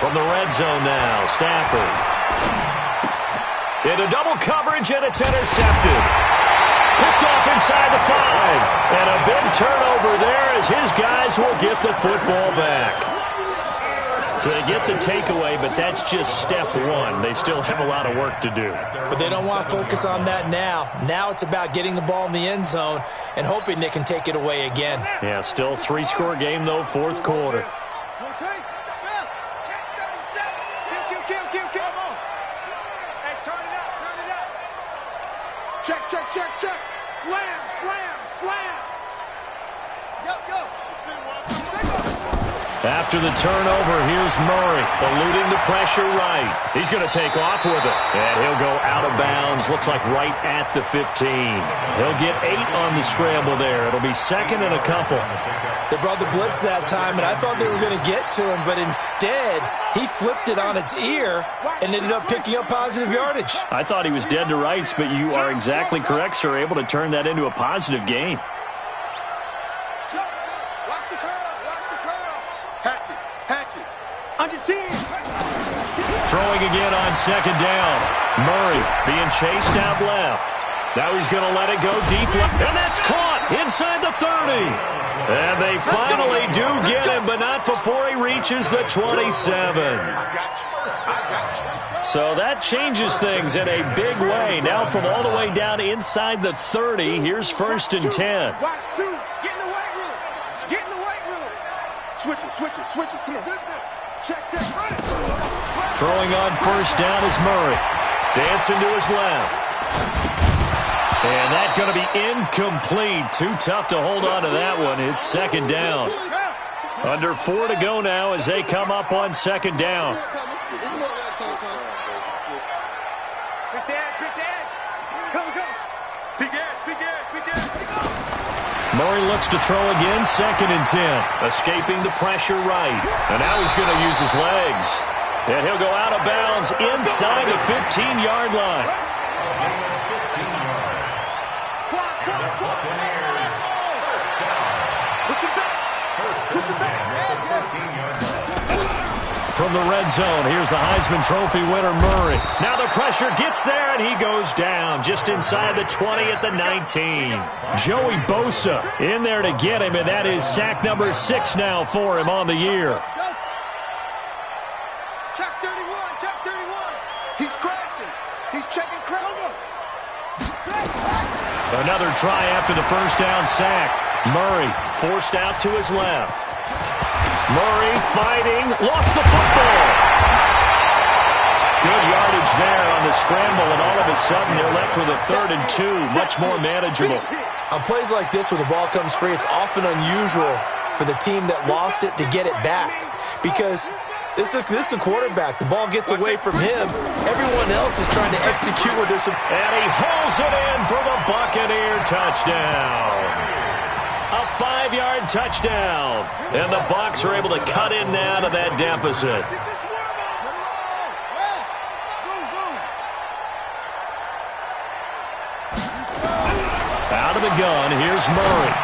From the red zone now, Stafford. Into double coverage, and it's intercepted. Picked off inside the 5. And a big turnover there as his guys will get the football back. So they get the takeaway, but that's just step one. They still have a lot of work to do. But they don't want to focus on that now. Now it's about getting the ball in the end zone and hoping they can take it away again. Yeah, still 3-score game, though, fourth quarter. Check. Slam. Go. After the turnover, here's Murray, eluding the pressure right. He's going to take off with it, and he'll go out of bounds, looks like right at the 15. He'll get 8 on the scramble there. It'll be second and a couple. They brought the blitz that time, and I thought they were going to get to him, but instead, he flipped it on its ear and ended up picking up positive yardage. I thought he was dead to rights, but you are exactly correct, sir, able to turn that into a positive gain. Under 10. Throwing again on second down. Murray being chased out left. Now he's going to let it go deep left. And that's caught inside the 30. And they finally do get him, but not before he reaches the 27. So that changes things in a big way. Now from all the way down inside the 30, here's first and 10. Watch 2. Get in the weight room. Switch it. Come on. Check. Run it. Throwing on first down is Murray. Dancing to his left. And that's going to be incomplete. Too tough to hold on to that one. It's second down. Under 4 to go now as they come up on second down. Murray looks to throw again, second and 10. Escaping the pressure right. And now he's going to use his legs. And he'll go out of bounds inside the 15-yard line. From the red zone, here's the Heisman Trophy winner, Murray. Now the pressure gets there, and he goes down just inside the 20 at the 19. Joey Bosa in there to get him, and that is sack number 6 now for him on the year. Check 31. He's crashing. He's checking crowd. Another try after the first down sack. Murray forced out to his left. Murray fighting, lost the football. Good yardage there on the scramble, and all of a sudden they're left with a 3rd and 2, much more manageable. On plays like this where the ball comes free, it's often unusual for the team that lost it to get it back because this is a quarterback. The ball gets away from him. Everyone else is trying to execute what they're supposed to. And he hauls it in for the Buccaneer touchdown. A 5-yard touchdown. And the Bucs are able to cut in now to that deficit. Out of the gun, here's Murray.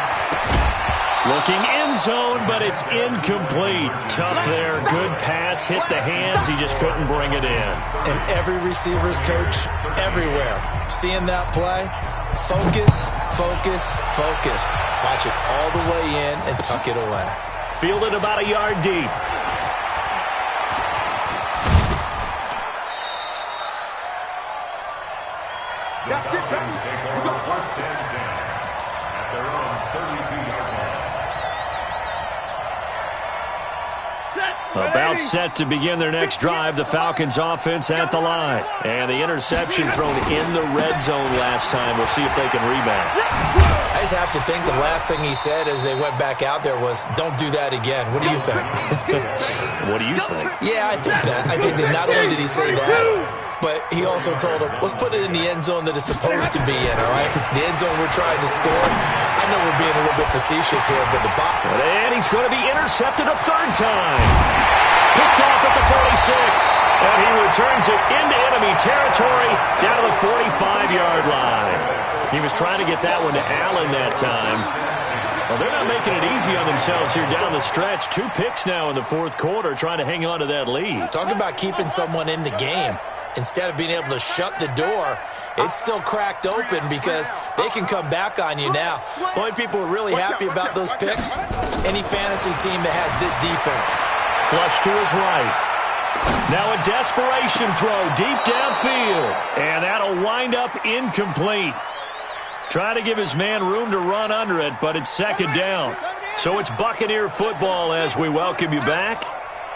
Looking end zone, but it's incomplete. Tough there. Good pass. Hit the hands. He just couldn't bring it in. And every receiver's coach everywhere. Seeing that play, focus. Watch it all the way in and tuck it away. Fielded about a yard deep. That's it, baby. We go first and 10 at their own 32-yard line. About set to begin their next drive, the Falcons offense at the line. And the interception thrown in the red zone last time. We'll see if they can rebound. I just have to think the last thing he said as they went back out there was, don't do that again. What do you think? What do you think? Yeah, I think that. I think that not only did he say that, but he also told him, let's put it in the end zone that it's supposed to be in, all right? The end zone we're trying to score. I know we're being a little bit facetious here, but the box. And he's going to be intercepted a 3rd time. Picked off at the 46. And he returns it into enemy territory down to the 45-yard line. He was trying to get that one to Allen that time. Well, they're not making it easy on themselves here down the stretch. 2 picks now in the 4th quarter trying to hang on to that lead. Talk about keeping someone in the game. Instead of being able to shut the door, it's still cracked open because they can come back on you now. The only people who are really happy about those picks, any fantasy team that has this defense. flush to his right. Now a desperation throw deep downfield. And that'll wind up incomplete. Trying to give his man room to run under it, but it's second down. So it's Buccaneer football as we welcome you back.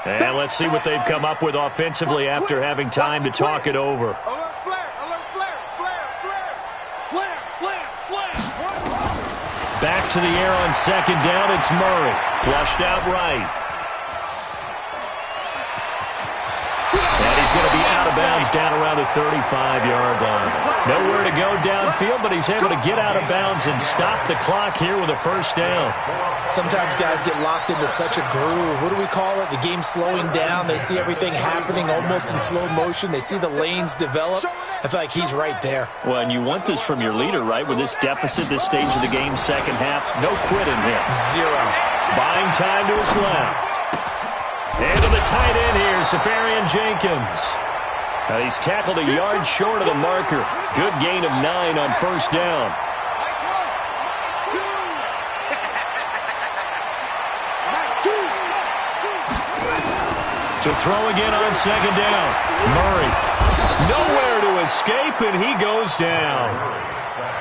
And let's see what they've come up with offensively after having time to talk it over. Alert flare, alert flare, flare, flare. Slam, slam, slam. Back to the air on second down, it's Murray. Flushed out right. And he's going to be out of bounds down around the 35-yard line. Nowhere to go downfield, but he's able to get out of bounds and stop the clock here with a first down. Sometimes guys get locked into such a groove. What do we call it? The game's slowing down. They see everything happening almost in slow motion. They see the lanes develop. I feel like he's right there. Well, and you want this from your leader, right? With this deficit, this stage of the game, second half, no quitting him. Zero. Buying time to his left. And to the tight end here, Safarian Jenkins. Now he's tackled a yard short of the marker. Good gain of 9 on first down. To throw again on second down. Murray. Nowhere to escape, and he goes down.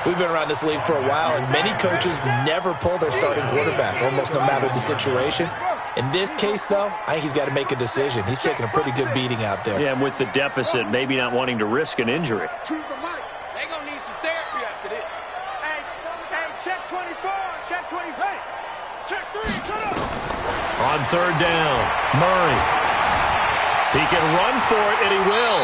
We've been around this league for a while, and many coaches never pull their starting quarterback, almost no matter the situation. In this case, though, I think he's got to make a decision. He's taking a pretty good beating out there. Yeah, and with the deficit, maybe not wanting to risk an injury. Choose the mic. They gonna need some therapy after this. Hey, check 24, check 20. Hey, check 3, shut up. On third down, Murray. He can run for it, and he will.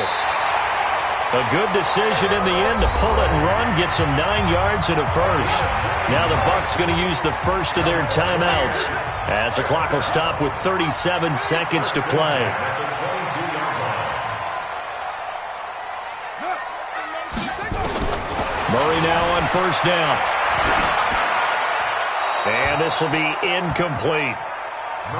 A good decision in the end to pull it and run, gets him 9 yards and a first. Now the Bucs going to use the first of their timeouts as the clock will stop with 37 seconds to play. Murray now on first down. And this will be incomplete.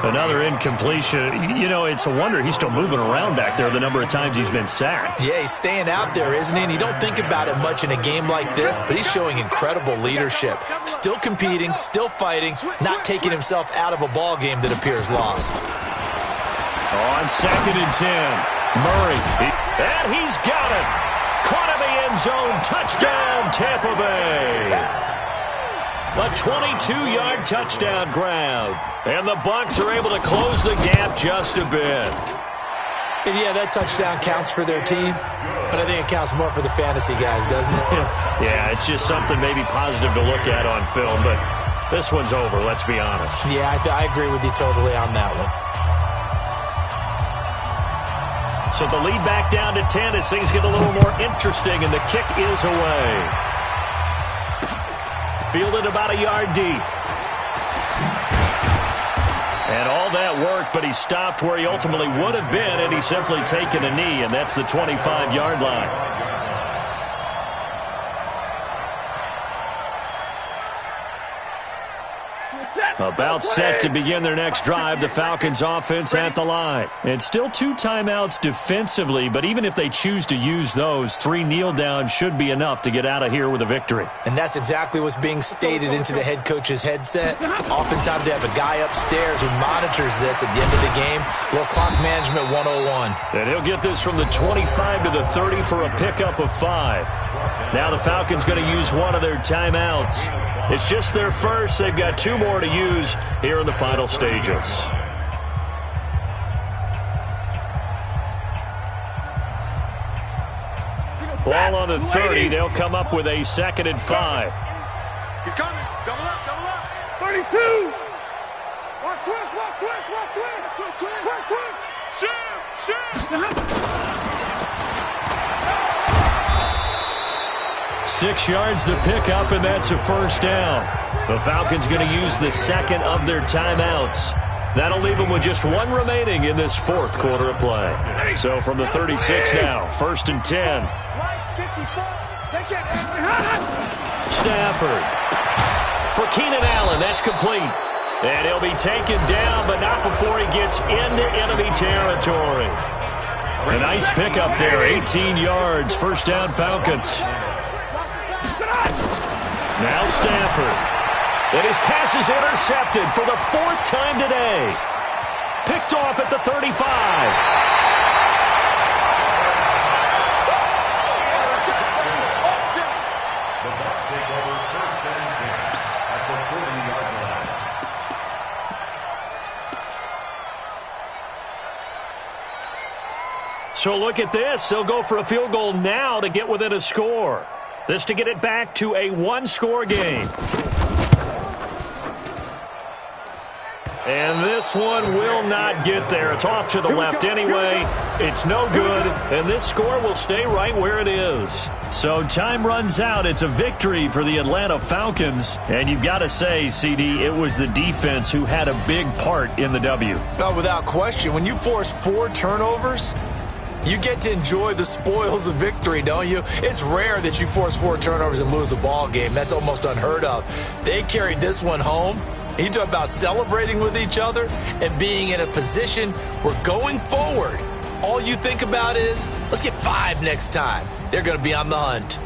Another incompletion. You know, it's a wonder he's still moving around back there the number of times he's been sacked. Yeah, he's staying out there, isn't he? And you don't think about it much in a game like this, but he's showing incredible leadership. Still competing, still fighting, not taking himself out of a ball game that appears lost. On second and 10, Murray. And he's got it. Caught in the end zone. Touchdown, Tampa Bay. A 22-yard touchdown grab. And the Bucs are able to close the gap just a bit. And yeah, that touchdown counts for their team, but I think it counts more for the fantasy guys, doesn't it? Yeah, it's just something maybe positive to look at on film, but this one's over, let's be honest. Yeah, I agree with you totally on that one. So the lead back down to 10 as things get a little more interesting, and the kick is away. Fielded about a yard deep. And all that work, but he stopped where he ultimately would have been, and he's simply taken a knee, and that's the 25-yard line. About set to begin their next drive, the Falcons offense at the line. And still 2 timeouts defensively, but even if they choose to use those, 3 kneel downs should be enough to get out of here with a victory. And that's exactly what's being stated into the head coach's headset. Oftentimes they have a guy upstairs who monitors this at the end of the game. Little clock management 101. And he'll get this from the 25 to the 30 for a pickup of 5. Now the Falcons going to use one of their timeouts. It's just their first. They've got 2 more to use here in the final stages. Ball on the 30. They'll come up with a 2nd and 5. He's coming. Double up, double up. 32. Watch twist, watch twist, watch twist. Twist, twist, twist, twist. Shoot, shoot. 6 yards the pickup, and that's a first down. The Falcons going to use the 2nd of their timeouts. That'll leave them with just 1 remaining in this 4th quarter of play. So from the 36 now, 1st and 10. Stafford. For Keenan Allen, that's complete. And he'll be taken down, but not before he gets into enemy territory. A nice pickup there, 18 yards, first down Falcons. Now Stafford. And his pass is intercepted for the 4th time today. Picked off at the 35. So look at this. They'll go for a field goal now to get within a score. This to get it back to a one-score game. And this one will not get there. It's off to the left anyway. It's no good, and this score will stay right where it is. So time runs out. It's a victory for the Atlanta Falcons. And you've got to say, CD, it was the defense who had a big part in the W. Oh, without question. When you force 4 turnovers, you get to enjoy the spoils of victory, don't you? It's rare that you force 4 turnovers and lose a ball game. That's almost unheard of. They carried this one home. You talk about celebrating with each other and being in a position where going forward, all you think about is, let's get 5 next time. They're going to be on the hunt.